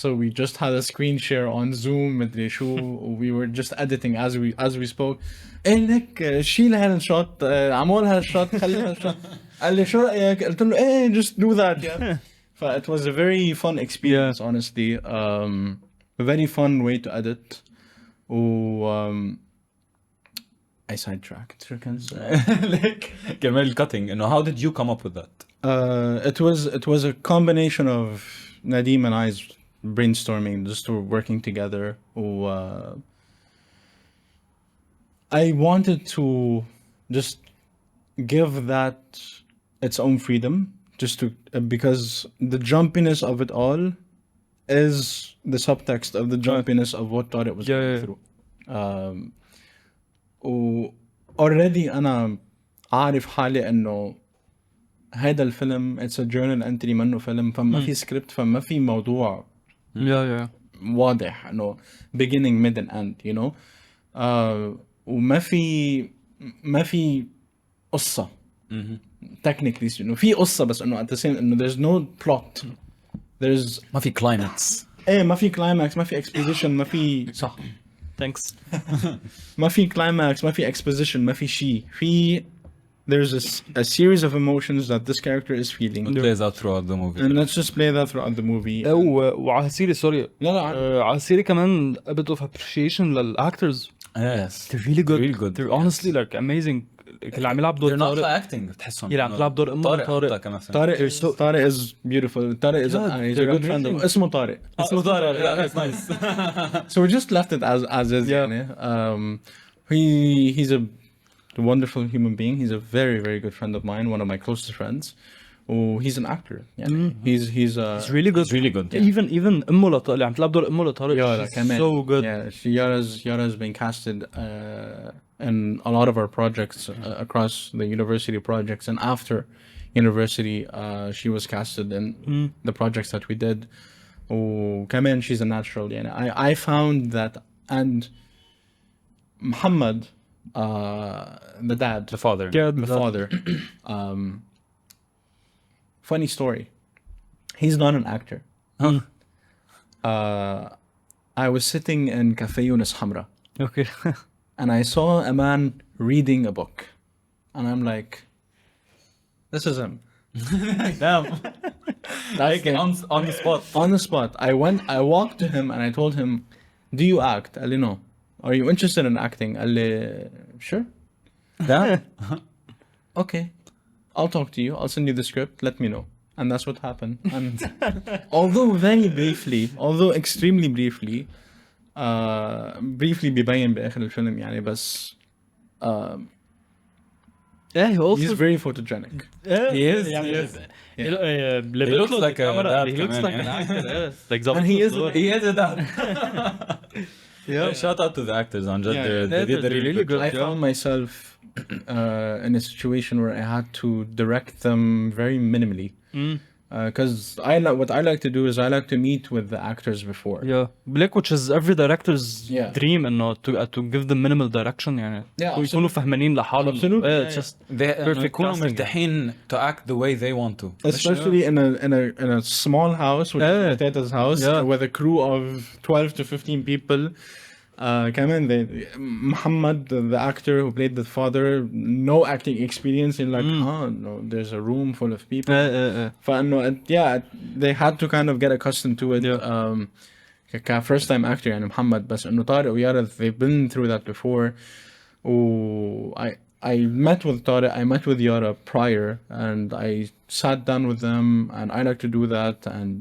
So we just had a screen share on Zoom. We were just editing as we spoke. إيه لك شيل هالشوت عمول هالشوت خلي هالشوت. قال لي شو رأيك؟ قلت له إيه just do that. Yeah. It was a very fun experience, honestly. A very fun way to edit. I sidetracked. like كمان الكاتينج انه how did you come up with that? It was a combination of Nadeem and I's brainstorming, just working together. I wanted to just give that its own freedom, just to because the jumpiness of it all is the subtext of the jumpiness of what Tariq was going through. already أنا عارف حالي إنه هذا الفيلم it's a journal entry منه فيلم, فما في سكريبت, فما في موضوع واضح إنه beginning mid and end, you know. وما في قصة technically, you know. في قصة بس إنه at the same إنه there's no plot, there's ما في climax. ما في climax, ما في exposition, ما في صح. Thanks. ما في climax, ما في exposition, ما في شيء. في there's a series of emotions that this character is feeling, It plays out throughout the movie. and let's just play that throughout the movie. وعلى السيري سوري لا على السيري كمان a bit of appreciation للactors. Yes. They're really good. Really good. They're honestly like amazing. اللي عم يلعب دور They're not طارق. acting بتحسهم. اللي عم تلعب دور أمه طارق. طارق is beautiful. طارق is he's a good friend of اسمه طارق. اسمه طارق. Yeah, that's nice. So we just left it as is. Yeah. يعني. He's a wonderful human being. He's a very, very good friend of mine, one of my closest friends. Oh, he's an actor. Yeah. He's really good. It's really good. Even أمه لطارق اللي عم تلعب دور أمه لطارق. Yara, so good. Yeah, Yara's been casted in a lot of our projects across the university projects, and after university, she was casted in the projects that we did. Oh, كمان she's a natural. Yeah, I found that, and Muhammad, the dad, The father. Yeah, the father. Funny story. He's not an actor. I was sitting in Cafe Yunus Hamra, Okay. and I saw a man reading a book, and I'm like, this is him. Damn. Like on the spot. on the spot. I walked to him and I told him, do you act? قال لي, no. Are you interested in acting? قال لي, sure. Damn. Okay. I'll talk to you. I'll send you the script. Let me know. And that's what happened. And although very briefly, although extremely briefly, briefly بيبين بآخر الفيلم يعني بس Yeah, he also he's very photogenic. He is. يعني He is. he looks like a dad he looks كمان, like an yeah. actor. Yes. Like And he is He is a dad. Yeah. Shout out to the actors on Jad. Yeah, They did a they're really good. I found myself in a situation where I had to direct them very minimally. Because what I like to do is I like to meet with the actors before. Yeah. Black, which is every director's Yeah. dream انه to give them minimal direction يعني. Yeah, يكونوا فهمانين لحالهم. Absolutely. It's just They perfect يكونوا casting. مرتاحين to act the way they want to. Especially in a small house, which is Tata's house, Yeah. with a crew of 12 to 15 people. كمان Muhammad, the actor who played the father, no acting experience, in like, no, there's a room full of people. فإنه they had to kind of get accustomed to it. First time actor يعني محمد, بس إنه طارق ويارا, they've been through that before. I met with Tariq, I met with Yara prior, and I sat down with them, and I like to do that and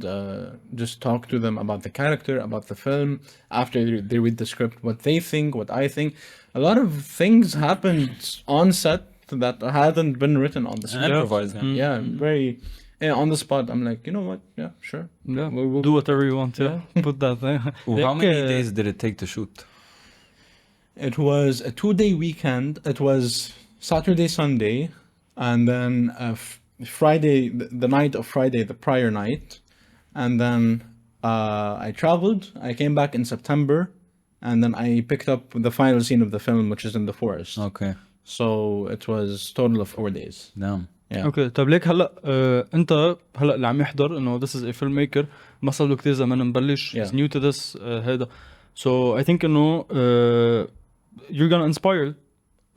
just talk to them about the character, about the film, after they read the script, what they think, what I think. A lot of things happened on set that hadn't been written on the script. Improvise. Yeah, very on the spot. I'm like, you know what? Yeah, sure. Yeah. We'll Do whatever you want. Yeah. Put that there. How many days did it take to shoot? It was a 2-day weekend. It was Saturday, Sunday, and then Friday, the night of Friday, the prior night. And then I traveled. I came back in September, and then I picked up the final scene of the film, which is in the forest. Okay. So it was total of 4 days. Damn. Yeah. اوكي طب ليك هلا انت هلا اللي عم يحضر انه this is a filmmaker ما صار له كثير زمان مبلش Yeah. is new to this هذا so I think انه you're gonna inspire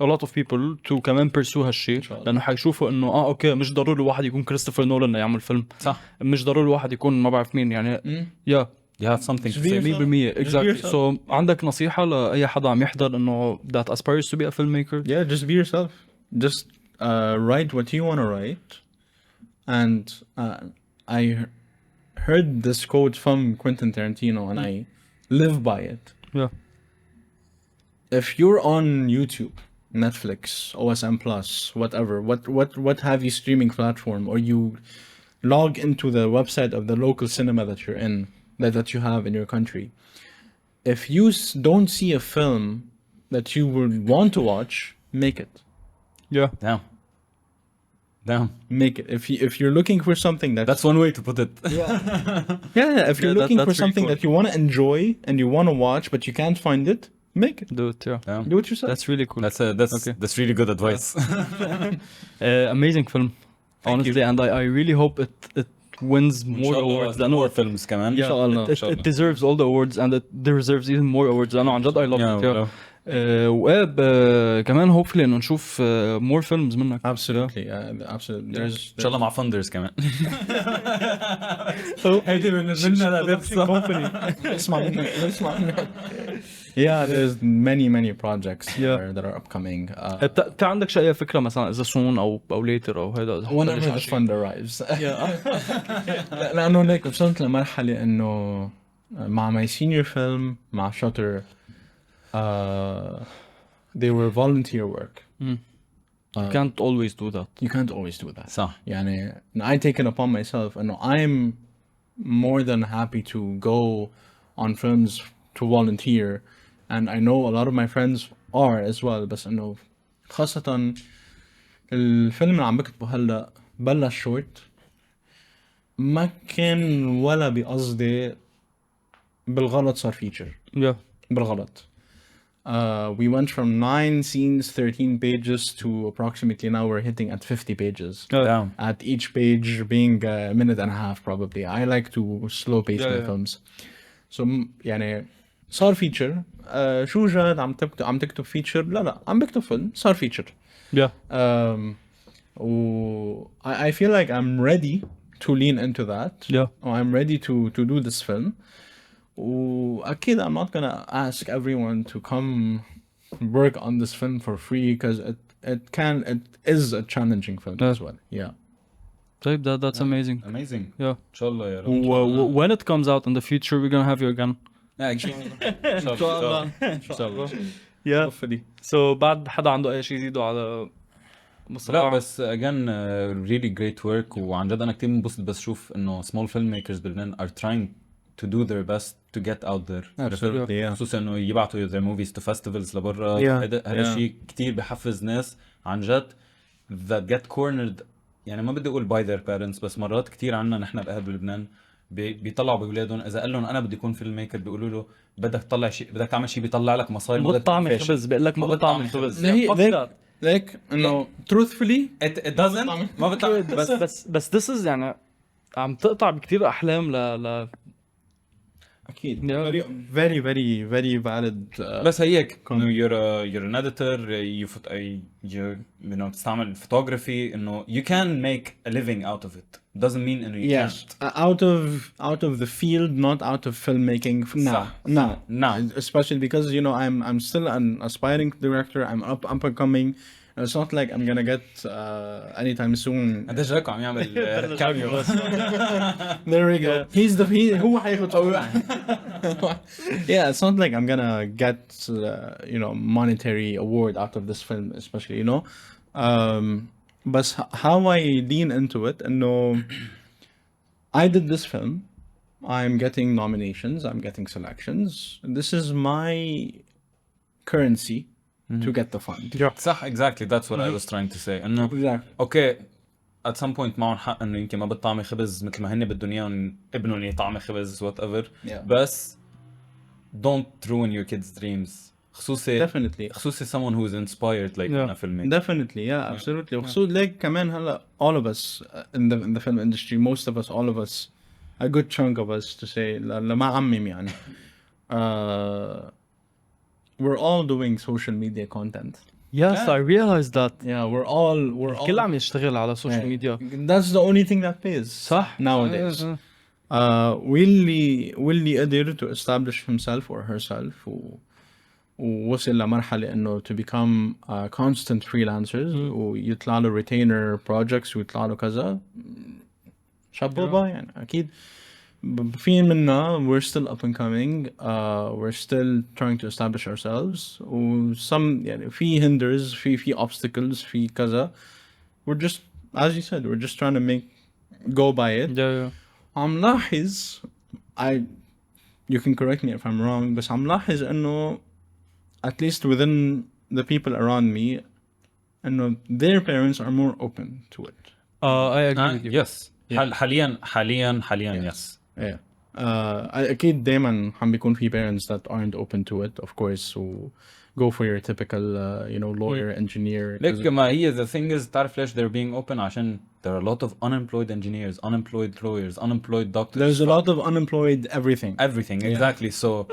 a lot of people to كمان pursue هالشيء لانه حيشوفوا انه اوكي مش ضروري الواحد يكون كريستوفر نولان يعمل فيلم صح. مش ضروري الواحد يكون ما بعرف مين يعني يا You have something to say. 100% exactly so عندك نصيحة لأي حدا عم يحضر انه that aspires to be a filmmaker Yeah, just be yourself. Just write what you want to write. And I heard this quote from Quentin Tarantino, and I live by it. yeah If you're on YouTube, Netflix, OSM Plus, whatever, what have you streaming platform, or you log into the website of the local cinema that you're in, that you have in your country, if you don't see a film that you would want to watch, make it. yeah Damn. Make it. If you're looking for something That's one way to put it. yeah, if you're that- looking for that's something pretty that you want to enjoy and you want to watch but you can't find it, make it. do it yeah Damn. Do it yourself. that's really cool That's really good advice. amazing film honestly and I really hope it wins more awards than more films كمان. yeah, Inshallah. it deserves all the awards and it deserves even more awards لأنه عن جد I love Yeah, it yeah. well. وقاب كمان hopefully انه نشوف more films منك. Absolutely, absolutely. ان شاء الله مع فندرز كمان. هيدي بالنسبه لنا لابسه كومباني. اسمع منك. Yeah, there's many projects that are upcoming. انت عندك شيء فكره مثلا اذا soon او later او هذا whenever the fund arrives. لانه هيك وصلت لمرحله انه مع my senior film مع Shutter they were volunteer work. You can't always do that. You can't always do that. صح. يعني I take it upon myself انه I'm more than happy to go on films to volunteer, and I know a lot of my friends are as well. بس انه خاصة الفيلم اللي عم بكتبه هلا بلش شورت ما كان ولا بقصدي بالغلط صار فيتشر. Yeah. بالغلط. We went from 9 scenes, 13 pages to approximately now we're hitting at 50 pages. Damn. At each page being a minute and a half probably. I like to slow pace my films. So يعني صار فيتشر. شو جاد عم تكتب فيتشر؟ لا عم بكتب فيلم صار فيتشر. Yeah. I feel like I'm ready to lean into that. Yeah. I'm ready to do this film. وأكيد I'm not gonna ask everyone to come work on this film for free because it is a challenging film as well. Yeah. طيب that's amazing. Amazing. Yeah. ان شاء الله يا رب. When it comes out in the future we're gonna have you again. ان شاء الله. إن شاء الله. Yeah. Hopefully. So بعد حدا عنده اي شيء يزيدوا على لا بس again really great work وعن جد انا كتير منبسط بس شوف انه small filmmakers بلبنان are trying to do their best to get out there. Absolutely, yeah. خصوصا انه يبعتوا their movies to festivals لبرا. Yeah, هذا الشيء كتير بحفز ناس عن جد that get cornered. يعني ما بدي اقول by their parents بس مرات كتير عنا نحن الاهل بلبنان بيطلعوا باولادهم اذا قال لهم انا بدي اكون فيلم ميكر بيقولوا له بدك تطلع شيء بدك تعمل شيء بيطلع لك مصاري ما بتطعم خبز بيقول لك ما بتطعم خبز. Like انه truthfully it doesn't ما بتطلع بس this is يعني عم تقطع بكتير احلام ل أكيد. very valid. بس هيك إنه you're an editor you know تستعمل photography إنه you can make a living out of it doesn't mean إنه you can't. Out of the field, not out of filmmaking. No. Especially because you know I'm still an aspiring director. I'm up and coming. It's not like I'm gonna get anytime soon. هذا جاكو عم يعمل كاميو بس. There we go. هو حياخد. Yeah, it's not like I'm gonna get you know monetary award out of this film, especially you know. But how I lean into it, and no, I did this film. I'm getting nominations. I'm getting selections. This is my currency. To get the fund. صح exactly that's what I was trying to say إنه okay at some point معهم حق إنه يمكن ما بتطعمي خبز مثل ما هن بدهم إياهم ابنهم يطعمي خبز whatever بس don't ruin your kids' dreams خصوصي someone who is inspired like in a film. Definitely yeah absolutely وخصوصي like كمان هلا all of us in the film industry most of us all of us a good chunk of us to say لما عمم يعني we're all doing social media content. Yes, I realized that. Yeah, we're all كل عم يشتغل على social media. That's the only thing that pays. صح. Nowadays. واللي قدر to establish himself or herself ووصل لمرحلة إنه to become constant freelancers ويطلع له retainer projects ويطلع له كذا شابوبا يعني أكيد. في منا we're still up and coming we're still trying to establish ourselves some يعني في hinders في obstacles في كذا we're just as you said we're just trying to go by it. عم لاحظ you can correct me if I'm wrong بس عم لاحظ إنه at least within the people around me إنه their parents are more open to it. I agree with you. Yes. حاليا yes. Yeah. أكيد دايما عم بيكون في parents that aren't open to it of course و go for your typical you know lawyer engineer. ليك ما هي the thing is تعرف ليش they're being open عشان there are a lot of unemployed engineers, unemployed lawyers, unemployed doctors. There's a lot of unemployed everything. Exactly. So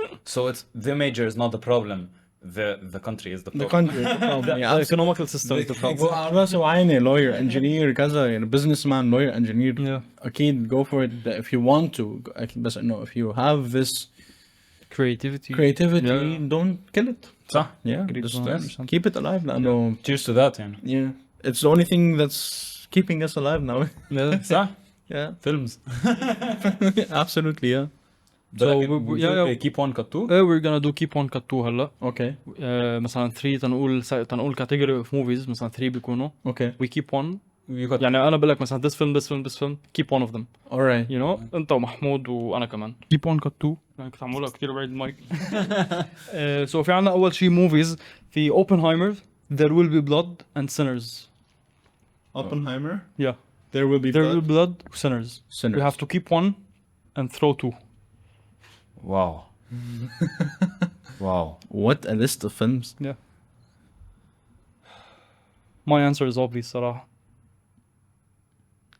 it's the major is not the problem. the country is the the problem. country is the problem. The Yeah, economical system is the problem. على راسي وعيني lawyer engineer كذا يعني businessman lawyer engineer Yeah. أكيد go for it if you want to أكيد بس إنه if you have this Creativity. creativity Yeah. don't kill it. صح. Yeah, Agreed just 100%. keep it alive لأنه Cheers to that يعني. yeah it's the only thing that's keeping us alive now. Yeah. صح. Yeah, Films. absolutely. Yeah. So yeah. keep one cut two. We're gonna do keep one cut two هلا. Okay. مثلا 3 تنقول category of movies مثلا 3 بيكونوا. Okay. We keep one. You got يعني أنا بقول لك مثلا this film keep one of them. All right. You know أنت ومحمود وأنا كمان. Keep one cut two. يعني كنت عمولها كتير بعيد المايك. So في عنا أول شيء movies في Oppenheimer, There Will Be Blood and Sinners. Oppenheimer. Yeah. There will be There Will blood. Be Blood, Sinners. Sinners. We have to keep one and throw two. Wow. Wow. What a list of films. Yeah. My answer is obvious صراحة.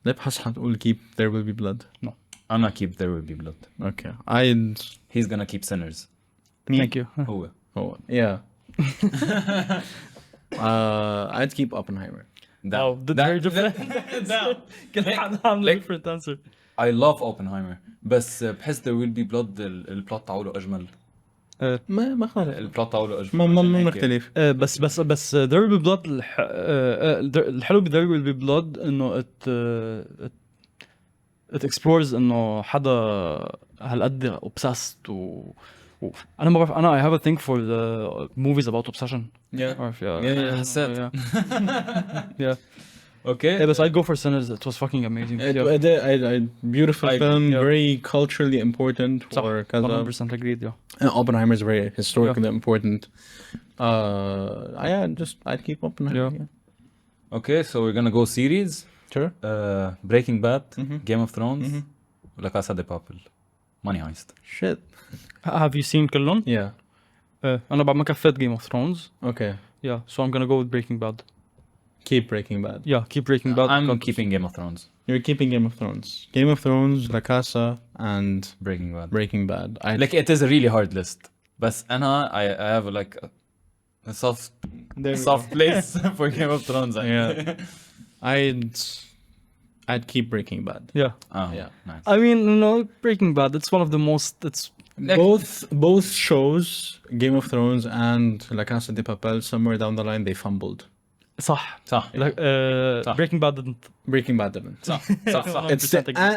نبحث حنقول keep there will be blood. أنا keep there will be blood. Okay. I'd He's gonna keep sinners. Thank you. هو. oh yeah. I'd keep Oppenheimer. Wow, very different. كل حد عامل different answer. I love Oppenheimer بس بحس there will be blood البلوت تاعوله أجمل. ما خالف. البلوت تاعوله أجمل. ما نختلف. بس There Will Be Blood الحلو ب There Will Be Blood إنه it explores إنه حدا هالقد obsessed أنا ما بعرف أنا I have a thing for the movies about obsession. Yeah. عارف حسيت. yeah. Okay. Yeah, but I'd go for Sinners. It was fucking amazing. Beautiful film, yeah. very culturally important for كذا. 100% agreed. Yeah. Oppenheimer is very historically important. I'd keep Oppenheimer. Yeah. Yeah. Okay, so we're gonna go series. Sure. Breaking Bad, Mhm. Game of Thrones, Mhm. La Casa de Papel, Money Heist. Shit. Have you seen كلهم? Yeah. أنا بعد ما كفيت Game of Thrones. Okay. Yeah, so I'm gonna go with Breaking Bad. Keep Breaking Bad. Yeah, keep Breaking Bad. I'm keeping Game of Thrones. You're keeping Game of Thrones. Game of Thrones, La Casa, and Breaking Bad. Breaking Bad. Like it is a really hard list. But I have like a soft place for Game of Thrones. Yeah. I'd keep Breaking Bad. Yeah. Oh, Yeah. nice. I mean, no, Breaking Bad. It's one of the most. It's Both shows, Game of Thrones and La Casa de Papel, somewhere down the line they fumbled. صح. صح. Like, صح. Breaking Bad didn't. Breaking Bad didn't. صح. صح. It's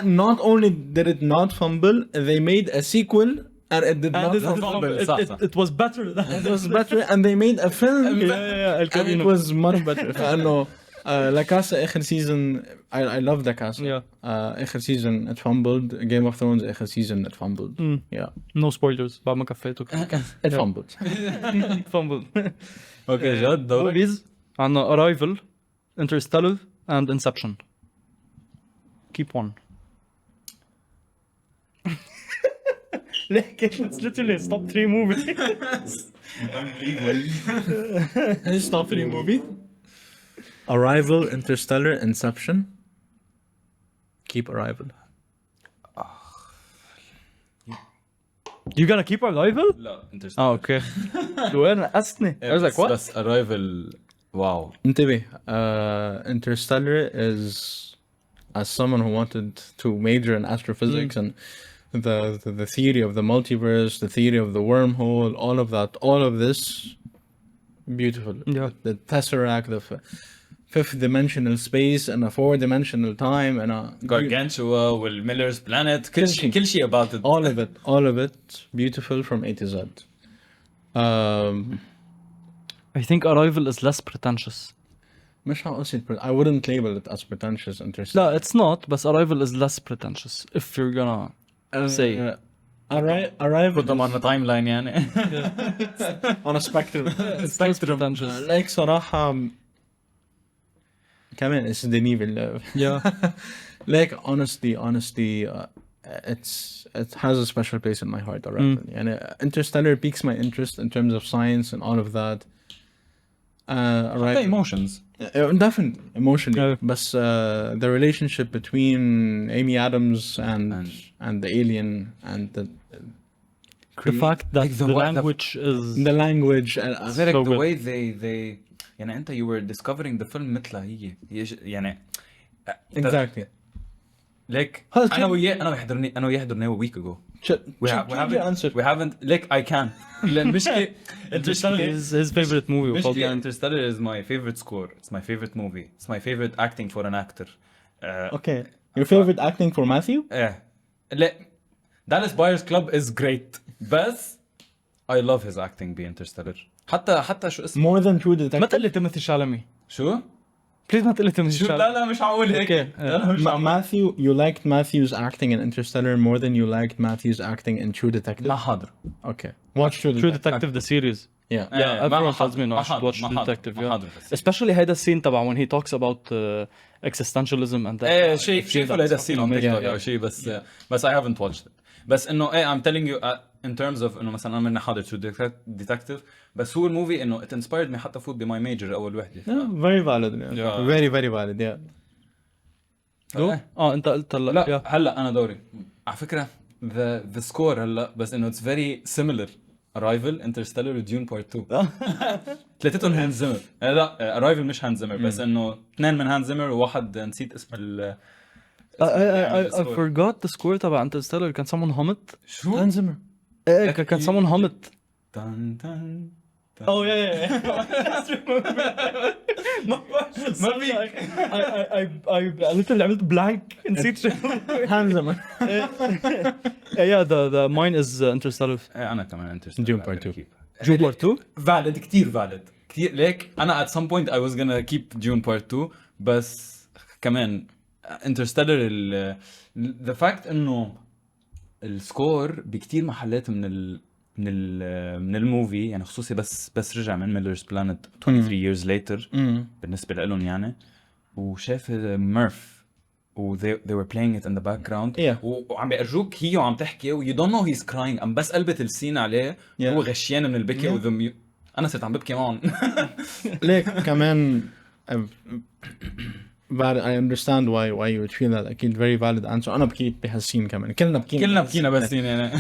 not only did it not fumble, they made a sequel and it did not fumble. It was better. It was better and they made a film and it was much better. فانه La Casa اخر season I love La Casa. Yeah. اخر season it fumbled. Game of Thrones اخر season it fumbled. Yeah. No spoilers. بعد ما كفيته. It fumbled. Fumbled. Okay, Jad, دورك. movies عنا Arrival, Interstellar, and Inception. Keep one. It's literally top 3 movies. His top 3 movie. Arrival, Interstellar, Inception. Keep Arrival. You gonna keep Arrival? لا Interstellar. Oh, okay. وين نقصني? I was like, what? بس Arrival wow. انتبه. Interstellar is, as someone who wanted to major in astrophysics and the theory of the multiverse, the theory of the wormhole, all of this, beautiful. Yeah. The Tesseract, the fifth dimensional space and a 4-dimensional time and a Gargantua والمiller's planet كل شيء about it. all of it beautiful from A to Z. I think Arrival is less pretentious. مش هقصد I wouldn't label it as pretentious. Interstellar. لا, it's not, but Arrival is less pretentious if you're gonna say. Arrival put them on a timeline يعني. on a spectrum. It's less pretentious. like صراحة كمان it's Denis Villeneuve. Yeah. like honestly it has a special place in my heart already. And Interstellar piques my interest in terms of science and all of that. The emotions. Definitely emotionally. Yeah. But the relationship between Amy Adams and the alien and the The fact that like the language is the language like so the good. way they يعني انت you were discovering the film مثلها هي يعني exactly. like هذا انا وياه حضرناه a week ago. We haven't like I can. المشكلة Interstellar is his favorite movie. المشكلة Interstellar is my favorite score. It's my favorite movie. It's my favorite acting for an actor. Okay. Your favorite acting for Matthew? لا Dallas Buyers Club is great بس I love his acting ب Interstellar. حتى شو اسمه More than True ما Detective. تقول لي تيموثي شالامي شو؟ بليز ما تقول لي تيموثي شو شالامي لا مش هقول هيك. لا مش هقول. Matthew, you liked Matthew's acting in Interstellar more than you liked Matthew's acting in True Detective. ما حاضر. Okay. Watch True True Detective. Detective the series. Yeah. Yeah, everyone tells me no, I should watch True Detective. Yeah. Especially هيدا السين تبع when he talks about existentialism and that. ايه شيء that's هذا السين on fucking TikTok amazing. او شيء بس I haven't watched it. بس انه I'm telling you in terms of انه مثلا انا حاضر True Detective بس هو الموفي انه it inspired me حتى فوت بماي ميجر اول وحده. Yeah, very valid. Yeah. Very, very valid. Yeah. Go. انت قلت لا هلا انا دوري على فكره the score هلا بس انه it's very similar. Arrival, Interstellar و Dune Part 2 ثلاثتهم هانز زيمر. لا Arrival مش هانز زيمر بس انه اثنين من هانز زيمر وواحد نسيت اسم ال I forgot the score تبع Interstellar. كان someone hum it. شو؟ Hans Zimmer. كان someone hum it. دن دن Oh yeah. I literally عملت blank نسيت شو. Hans Zimmer. Yeah, the mine is Interstellar. انا كمان Interstellar. Dune Part 2. Dune Part 2. valid كتير valid كتير ليك انا at some point I was gonna keep Dune Part 2 بس كمان Interstellar the fact انه السكور بكتير محلات من الموفي يعني خصوصي بس رجع من ميلرز بلانت 23 years later بالنسبة لهم يعني وشاف ميرف و they were playing it in the background وعم بيرجوك هي وعم تحكي و you don't know he's crying عم بس قلبت السين عليه هو غشيان من البكي أنا صرت عم ببكي معهم. ليك كمان I understand why you would feel that. أكيد very valid answer. أنا بكيت بهالسين كمان. كلنا بكينا بس يعني.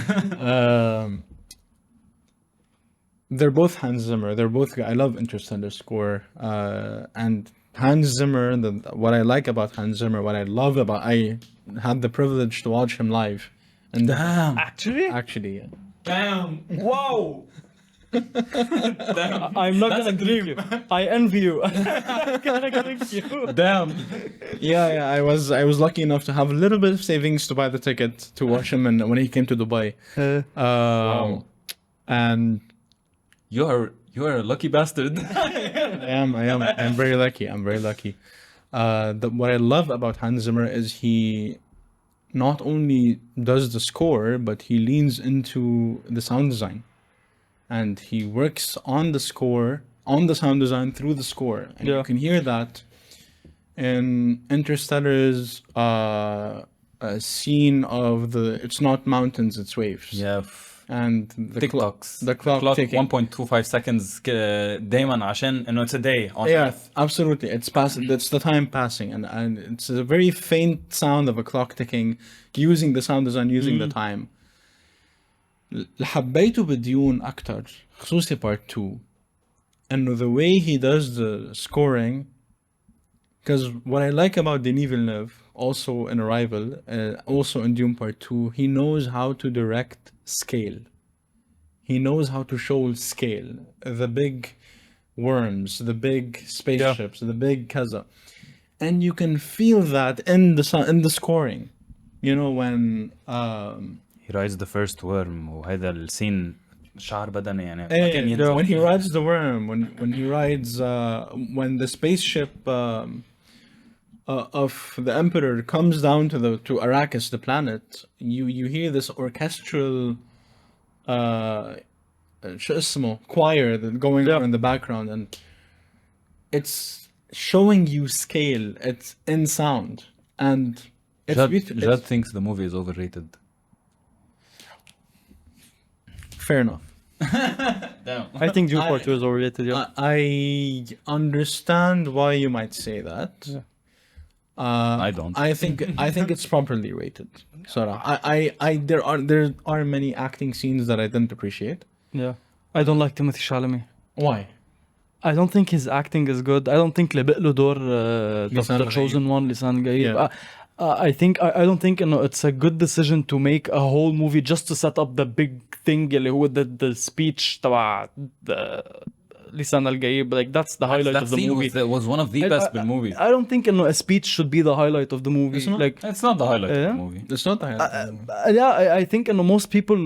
They're both Hans Zimmer. They're both. I love Interstellar score. And Hans Zimmer. What I like about Hans Zimmer, what I love about, I had the privilege to watch him live. And damn. Actually, yeah. Damn. Whoa. I'm not gonna believe you. I envy you. Damn. Yeah. I was lucky enough to have a little bit of savings to buy the ticket to watch him when he came to Dubai. Wow. And you are a lucky bastard. I am. I'm very lucky. What I love about Hans Zimmer is he not only does the score, but he leans into the sound design. And he works on the score, on the sound design through the score. And you can hear that in Interstellar's scene of it's not mountains, it's waves. Yeah. And the clock ticking 1.25 seconds دايما عشان انه it's a day on Earth. Absolutely, it's the time passing, and it's a very faint sound of a clock ticking, using the sound design, using the time. اللي حبيته بديون أكتر خصوصي part 2 إنه the way he does the scoring, because what I like about Denis Villeneuve also in Arrival, also in Dune Part 2, he knows how to direct scale. He knows how to show scale. The big worms, the big spaceships, the big kaza. And you can feel that in the scoring. You know, when he rides the first worm وهذا السين شعر بدني يعني when he rides the worm, when he rides when the spaceship of the Emperor comes down to Arrakis, the planet, you hear this orchestral choir that going on in the background, and it's showing you scale. It's in sound, and Jad thinks the movie is overrated. Fair enough. Damn. I think Dune Part 2 is overrated. Yeah. I understand why you might say that. I don't. I think it's properly rated. Sarah. There are many acting scenes that I didn't appreciate. Yeah. I don't like Timothy Chalamet. Why? I don't think his acting is good. I don't think لبق له دور لسان the chosen one لسان الغيب. Yeah. I don't think it's a good decision to make a whole movie just to set up the big thing اللي هو the speech تبع لسان الغيب. Like that's the highlight of the movie. Was one of the best movie. I don't think a speech should be the highlight of the movie. It's not the highlight of the movie. It's not the highlight. Yeah, I think most people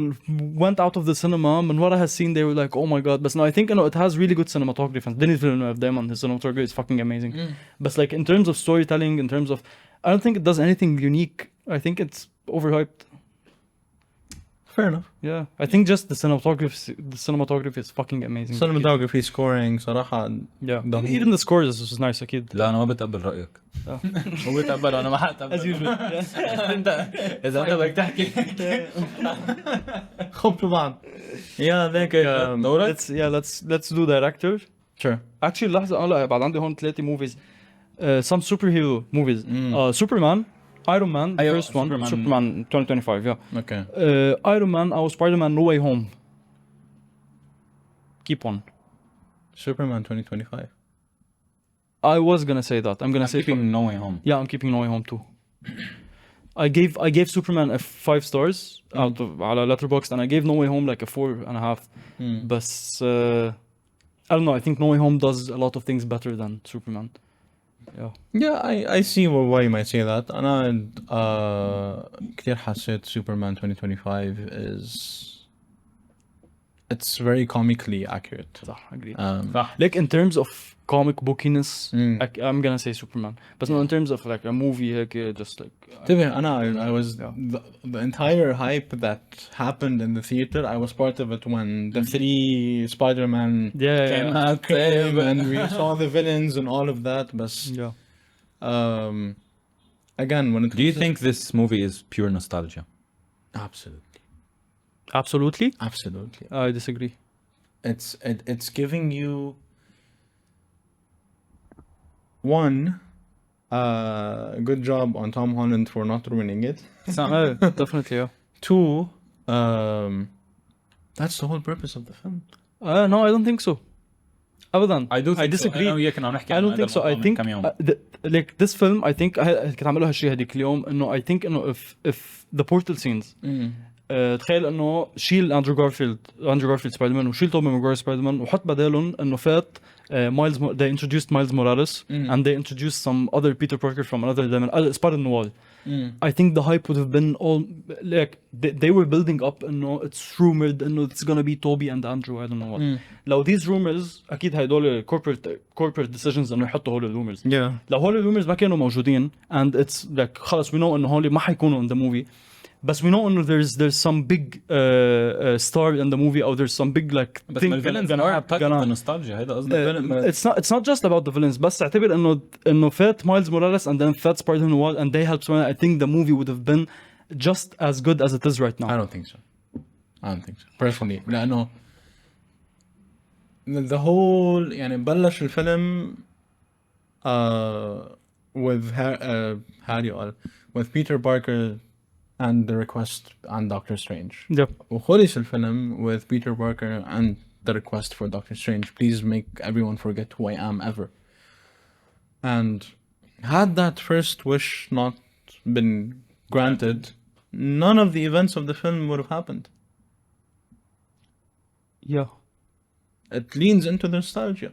went out of the cinema and what I have seen they were like, oh my god. But no, I think it has really good cinematography. And Denis Villeneuve, Damon, his cinematography is fucking amazing. But like in terms of storytelling, in terms of, I don't think it does anything unique. I think it's overhyped. Fair enough. Yeah, I think just the cinematography is fucking amazing. Cinematography, scoring صراحة. Yeah. Even the scores is nice أكيد. لا أنا ما بتقبل رأيك. هو بتقبل أنا ما حتقبل. As usual. أنت إذا أنت بدك تحكي. خبطوا بعض. Yeah, like دورك. Let's do director. Sure. Actually لحظة لا بعد عندي هون 3 movies. Some superhero movies. Superman, Iron Man, the first one. Superman 2025. Yeah. Okay. Iron Man or Spider-Man No Way Home. Keep one. Superman 2025. I was gonna say that. I'm gonna say keeping No Way Home. Yeah, I'm keeping No Way Home too. I gave Superman a 5 stars out of على Letterboxd, and I gave No Way Home like a 4.5. But I don't know. I think No Way Home does a lot of things better than Superman. Yeah. Yeah, I see why you might say that. أنا كتير حسيت Superman 2025 it's very comically accurate. صح, agreed. صح. Like in terms of comic bookiness, I'm gonna say Superman. But no, in terms of like a movie, هيك just like. I was the entire hype that happened in the theater. I was part of it when the 3 Spider-Man came out, and we saw the villains and all of that. But again, when it do you think this movie is pure nostalgia? Absolutely. I disagree. It's giving you one. Good job on Tom Holland for not ruining it. Definitely, yeah. 2, that's the whole purpose of the film. No, I don't think so. أبدا. I disagree. I don't think so. I think like this film, I think كنت عملوا هالشيء هديك اليوم إنه I think إنه if the portal scenes تخيل إنه شيل أندرو غارفيلد سبايدر مان وشيل توبي ماغواير سبايدر مان وحط بدالهم إنه فات Miles. They introduced Miles Morales and they introduced some other Peter Parker from another dimension. Spider-Man. I think the hype would have been all like they were building up. No, it's rumored. No, it's gonna be Toby and Andrew. I don't know what. Now these rumors, أكيد هيدول corporate decisions إنه يحطوا هول rumors. Yeah. لو هول rumors ما كانوا موجودين and it's like خلاص we know إنه هول ما حيكونوا in the movie. But we know إنه there's some big star in the movie or there's some big like thing villains are part of the nostalgia. هيدا قصدي. It's not just about the villains. بس اعتبر إنه فات Miles Morales and then fat Spider-Man and they helped. I think the movie would have been just as good as it is right now. I don't think so. Personally, لأنه the whole يعني بلش الفيلم with with Peter Parker and the request and Doctor Strange. Yep. وخلص الفيلم with Peter Parker and the request for Doctor Strange. Please make everyone forget who I am ever. And had that first wish not been granted, none of the events of the film would have happened. Yeah. It leans into the nostalgia.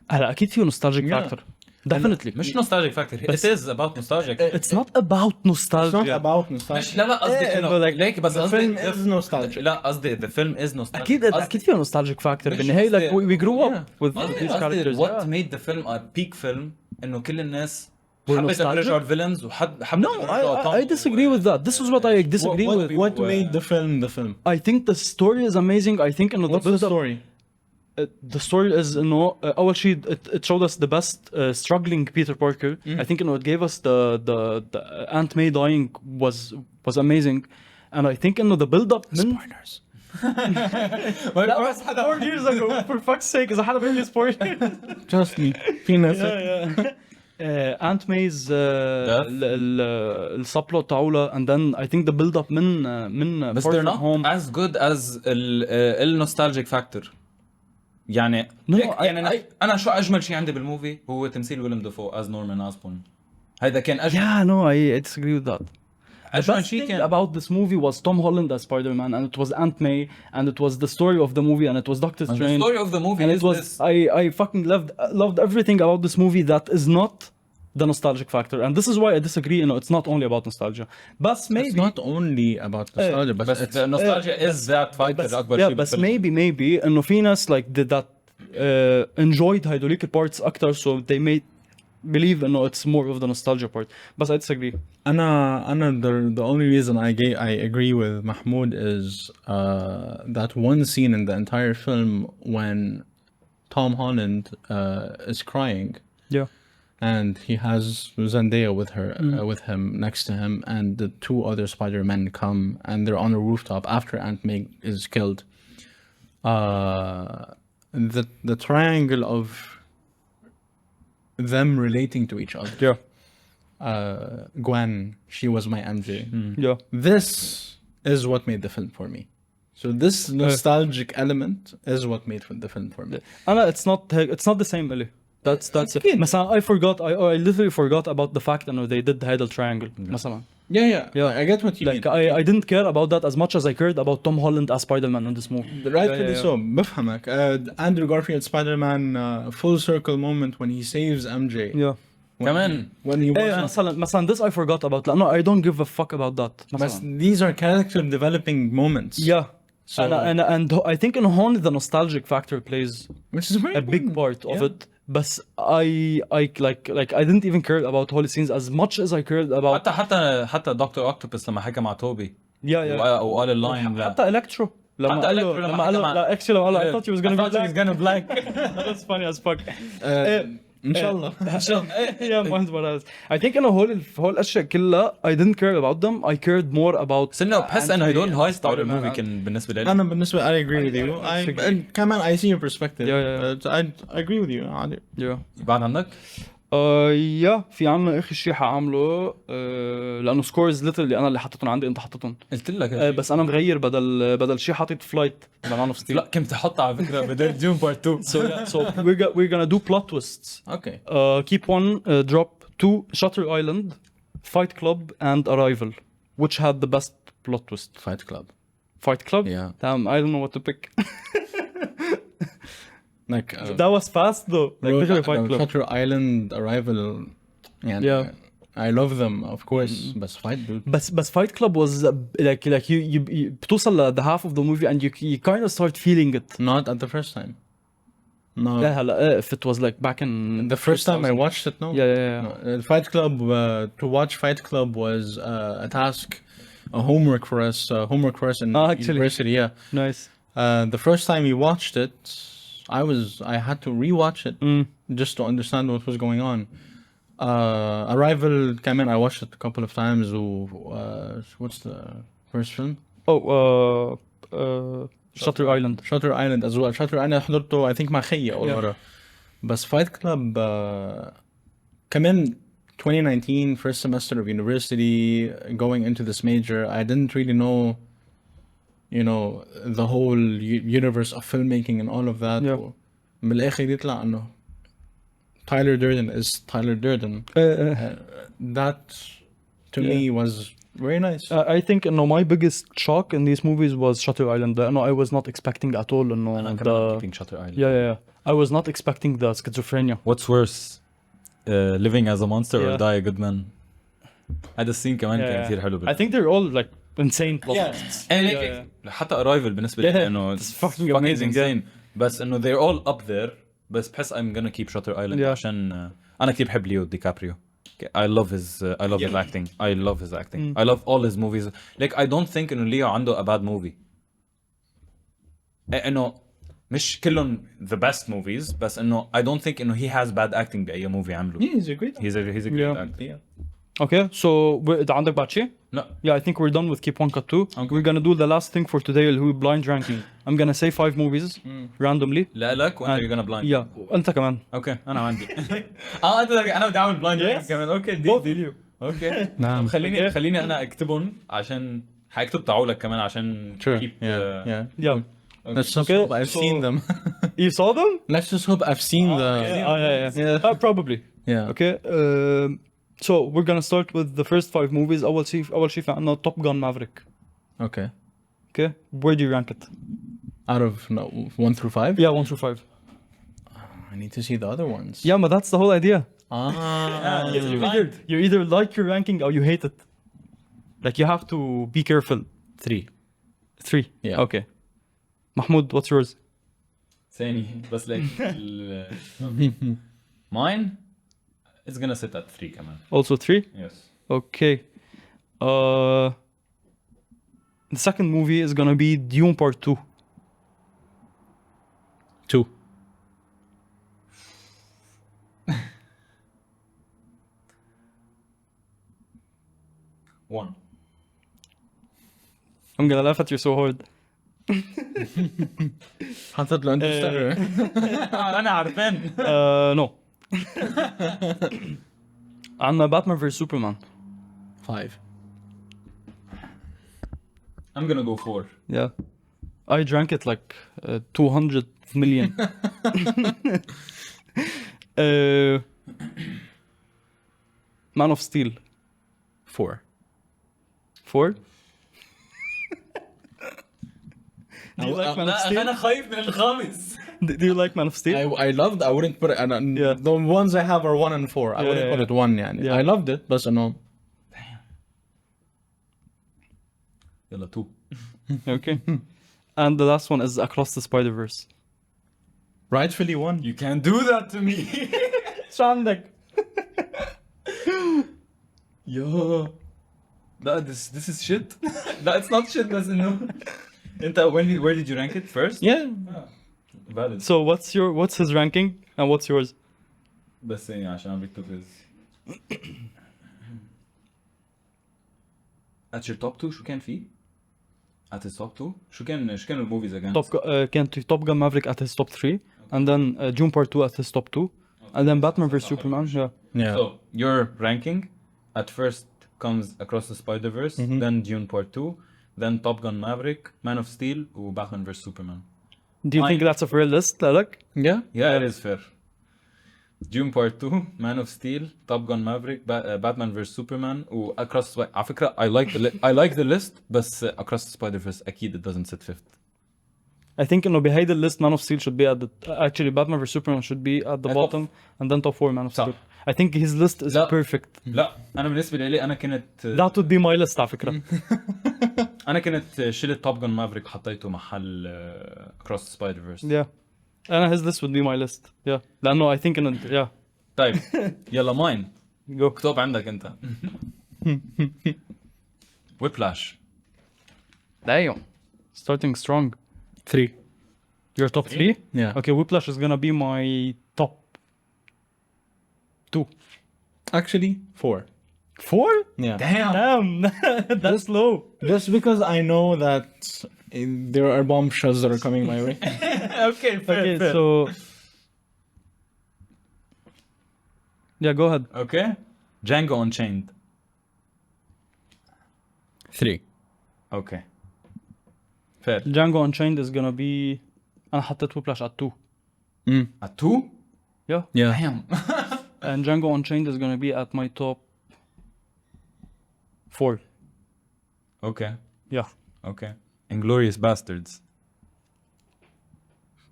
هلا أكيد فيه nostalgic factor. Definitely. مش nostalgic factor. It is about nostalgia. It's not about nostalgia. It's not about nostalgia. لا قصدي إنه ليك بس the film is nostalgic. لا قصدي the film is nostalgic. أكيد فيه nostalgic factor. بالنهاية like we grew up with these characters. What made the film a peak film إنه كل الناس حبت ترجع الفيلنز وحبت I disagree with that. This is what I disagree with. What made the film? I think the story is amazing. I think what's the story? The story is أول شيء it showed us the best struggling Peter Parker. I think it gave us the Aunt May dying was amazing, and I think the build up. Spoilers. That was 4 years ago. For fuck's sake, is a حدا بيقول spoilers. Trust me. في ناس. Aunt May's السبلوت تاعولها and then I think the build up من بس Far they're From not Home. as good as النوستالجيك فاكتور. يعني انا شو اجمل شيء عندي بالموفي هو تمثيل ويلم دافو از نورمان اسبون. هذا كان اجمل. Yeah, no, I disagree with that. The اجمل best شيء thing كان about this movie was Tom Holland as Spider-Man, and it was Aunt May, and it was the story of the movie, and it was Doctor the Strange. story of the movie And is it was this. I fucking loved everything about this movie that is not the nostalgic factor, and this is why I disagree. You know, it's not only about nostalgia, but maybe It's not only about nostalgia, but بس it's the nostalgia is that factor اكبر yeah, شيء بس بالفيلم. maybe انه في ناس like did that enjoyed هيدوليك parts اكتر, so they may believe انه it's more of the nostalgia part. But I disagree. the only reason I agree with Mahmoud is that one scene in the entire film when Tom Holland is crying. Yeah. And he has Zendaya with him next to him, and the two other Spider-Men come and they're on a rooftop after Aunt May is killed. The triangle of them relating to each other. Yeah. Gwen, she was my MJ. Yeah. This is what made the film for me. So this nostalgic element is what made the film for me. It's not the same, Eli. That's مثلا I literally forgot about the fact that they did هذا triangle مثلا. Yeah, I get what you like mean. I didn't care about that as much as I cared about Tom Holland as Spider-Man in this movie. Rightfully so. بفهمك. Andrew Garfield Spider-Man full circle moment when he saves MJ. Yeah. كمان When he مثلا this I forgot about. No, I don't give a fuck about that. But these are character developing moments. Yeah. So and I think in هون the nostalgic factor plays which is very a big part of it. But I I didn't even care about holy scenes as much as I cared about حتى دكتور اوكتوبس لما حكى مع توبي. Yeah. وقال اللاين حتى الكترو لما قال له actually I thought he was gonna be black. That's funny as fuck. ان شاء الله. Yeah, mine's what else. I think انه هول الاشياء كلها I didn't care about them. I cared more about سنة بحس انه هدول الهايست تاع الموفي كان بالنسبه لي. انا بالنسبه I agree with you. كمان I see your perspective. I agree with you. عادي. Yeah. بعد عندك؟ في عنا اخر شيء حاعمله لانه سكورز ليترلي انا اللي حطيتهم عندي, انت حطيتهم. قلت لك بس انا مغير بدل شيء حاطط فلايت بنان اوف ستيل. لا كنت احطها على فكره بدل ديون بارت 2. So we're gonna do plot twists. Okay. Keep one, drop two. Shutter Island, Fight Club, and Arrival. Which had the best plot twist? Fight Club. Fight Club? Yeah. Damn, I don't know what to pick. Like that was fast though. Like literally Fight Club. Shutter Island, Arrival. Yeah. I love them, of course. But Fight, dude. But Fight Club was like you بتوصل the half of the movie and you kind of start feeling it. Not at the first time. No. لا if it was like back in the first time I watched it. No. Yeah. No. Fight Club. To watch Fight Club was a task, a homework for us. In university. Yeah. Nice. The first time we watched it, I had to rewatch it just to understand what was going on. Arrival came in. I watched it a couple of times. What's the first film? Shutter Island. Shutter Island as well. Shutter Island حضرته I think مع خيي أول مرة. بس Fight Club came in 2019, first semester of university, going into this major. I didn't really know, the whole universe of filmmaking and all of that. من الآخر يطلع إنه Tyler Durden is Tyler Durden. That to me was very nice. I think my biggest shock in these movies was Shutter Island. I was not expecting at all keeping Shutter Island. Yeah. I was not expecting the schizophrenia. What's worse, living as a monster or die a good man? هذا السين كمان كان كثير حلو. I think they're all like insane plot twists. حتى Arrival بالنسبة لي إنه it's fucking amazing. بس إنه they're all up there. بس بحس I'm gonna keep Shutter Island عشان أنا كتير بحب ليو دي كابريو. I love his acting. I love his acting. I love all his movies. Like I don't think إنه ليو عنده a bad movie. إنه مش كلهم the best movies بس إنه I don't think إنه he has bad acting بأي movie عمله. He's a great actor. He's a great actor. Okay, so إذا عندك بعد شيء؟ No. Yeah, I think we're done with Keep One Cut Two. Okay. We're gonna do the last thing for today اللي هو blind ranking. I'm gonna say 5 movies randomly. لا لك وانت you're gonna blind. Yeah, انت كمان. اوكي انا عندي. انا بدي اعمل blind كمان. اوكي دي. اوكي. نعم. خليني انا اكتبهم عشان حاكتب تعولك كمان عشان Sure. keep Yeah. Let's just Okay, hope I've seen them. You saw them? Let's just hope I've seen the. Yeah. Probably. Yeah. Okay. So we're gonna start with the first 5 movies. أول شيء في عنا Top Gun Maverick. Okay. Okay. Where do you rank it? Out of 1 through 5. Yeah, 1 through 5. I need to see the other ones. Yeah, but that's the whole idea. Yeah. You either like your ranking or you hate it. Like you have to be careful. 3. 3. Yeah. Okay. Mahmoud, what's yours? ثاني بس like mine is gonna sit at 3 كمان. Also 3? Yes. Okay. The second movie is gonna be Dune Part 2. 2. One. I'm gonna laugh at you so hard. حطيت له Interstellar. انا عارفين. No. عنا Batman vs Superman. 5. I'm gonna go 4. Yeah. I drank it like 200 million. Man of Steel. 4. 4? Do you like Man of Steel? انا خايف من الخامس. Do you like Man of Steel? I loved. I wouldn't put it. Yeah. The ones I have are 1 and 4. I wouldn't put it 1. يعني. Yeah. I loved it, but no. يلا 2. Okay. And the last one is Across the Spider-Verse. Rightfully 1. You can't do that to me. شو عندك؟ Yo. This is shit. That's not shit. بس انه انت where did you rank it first? Yeah. Valid. So what's his ranking and what's yours? بس يعني عشان عم بكتب his. At your top 2 شو كان فيه؟ At his top 2 شو كان الموفيز against? كانت Top Gun Maverick at his top 3 and then Dune Part 2 at his top 2 and then Batman vs Superman. Yeah. Yeah. So your ranking at first comes Across the Spider-Verse, then Dune Part 2, then Top Gun Maverick, Man of Steel, و Batman vs Superman. Do you think that's a fair list لك؟ Yeah. Yeah, it is fair. Dune Part 2, Man of Steel, Top Gun Maverick, Batman vs Superman, و Across the على فكرة I like the list بس Across the Spider-Verse أكيد it doesn't sit fifth. I think إنه بهيدا list Man of Steel should be at the actually Batman vs Superman should be at the At bottom and then top 4 Man of صح. Steel. I think his list is لا. perfect. لا أنا بالنسبة لي أنا كنت That would be my list على فكرة. شلت Top Gun Maverick حطيته محل Across the Spider-Verse. Yeah. أنا his list would be my list. Yeah. لأنه I think إنه yeah. طيب يلا mine. Go. اكتب عندك انت. Whiplash. Damn. Starting strong. 3. Your top 3? Yeah. Okay, Whiplash is gonna be my top 2. Actually, 4. 4? Yeah. Damn. That's low. Just because I know that there are bombshells that are coming my way. Okay, Okay, so yeah, go ahead. Okay. Django Unchained. 3. Okay. Fair. Django Unchained is gonna be أنا حطيت Whiplash at 2. At 2? Yeah. Yeah. Damn. And Django Unchained is gonna be at my top 4. Okay. Yeah. Okay. Inglorious Bastards.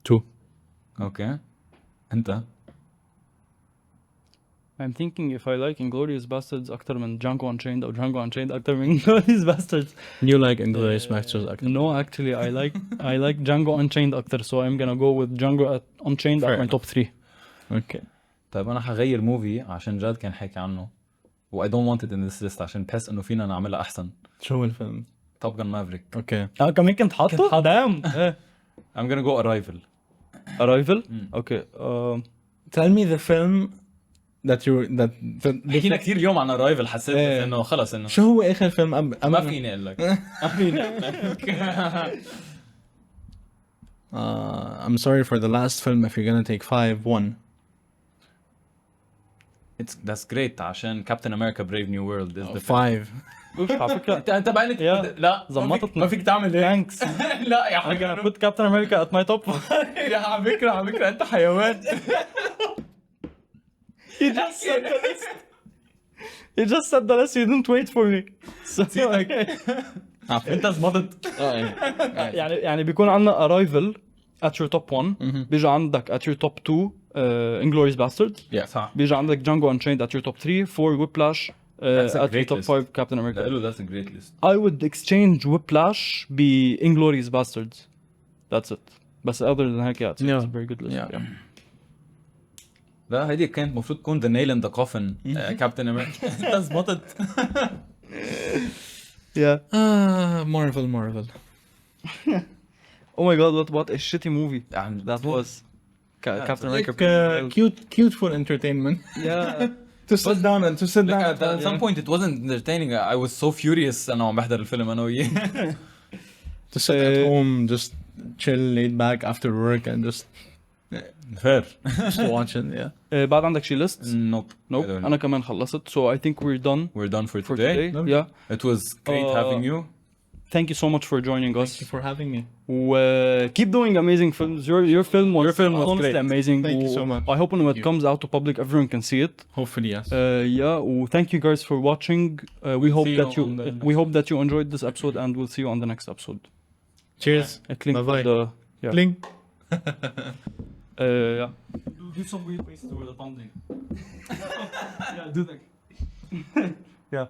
2. Okay. انت. I'm thinking if I like Inglourious Bastards أكتر من Django Unchained أو Django Unchained أكتر من Inglourious Bastards. You like Inglourious Basterds actually. No, actually I like Django Unchained أكتر, so I'm gonna go with Django Unchained at my top 3. Okay. طيب انا حغير موفي عشان جاد كان حكي عنه. و I don't want it in this list عشان بحس انه فينا نعملها احسن. شو الفيلم؟ Top Gun Maverick. Okay. كمان كنت حاطه؟ damn. I'm gonna go Arrival. Arrival? Okay. Tell me the film that you that حكينا كثير اليوم عن ارايفل حسيت إيه. بس انه خلص انه شو هو اخر فيلم ما فيني اقول لك ما فيني اقول لك I'm sorry for the last film if you're gonna take 5-1 that's great عشان كابتن امريكا بريف نيو وورلد از ذا 5 اوف على فكره انت بعدك يا لا زمطتنا. ما فيك تعمل هيك ثانكس. لا يا I'm gonna حبيبي put Captain America at my top. على فكره انت حيوان He just said the list. He just said the list. You didn't wait for me. So, انت زمطت يعني بيكون عندنا Arrival at your top 1. بيجي عندك at your top 2 Inglourious Basterds. صح بيجي عندك Django Unchained at your top 3. 4 Whiplash That's a at your great top list. 5 Captain America. that's a great list I would exchange Whiplash ب Inglourious Basterds. That's it. بس other than هيك yeah, it's a very good list. Yeah. لا هيدي كانت المفروض تكون the nail in the coffin كابتن امريكا انت زمطت Yeah. Marvel Oh my god, what a shitty movie يعني that was. Captain America. like cute for entertainment Yeah. to sit down and to sit down at some point it wasn't entertaining I was so furious انا عم بحضر الفيلم انا وياه to sit at home just chill laid back after work and just fair watch it yeah بعد عندك شي list? nope Nope. أنا كمان خلصت. So I think we're done we're done for for today today. Yeah. it was great having you Thank you so much for joining us. thank you for having me Keep doing amazing films. Your film was honestly great. amazing. Thank you so much. I hope when it comes out to public, everyone can see it. hopefully yes Yeah. Thank you guys for watching. We hope see that you on the next we hope that you enjoyed this episode, and we'll see you on the next episode. cheers Clink Bye-bye. for the yeah. Clink. Yeah. Do some weird faces over the funding. Yeah, do that. Yeah.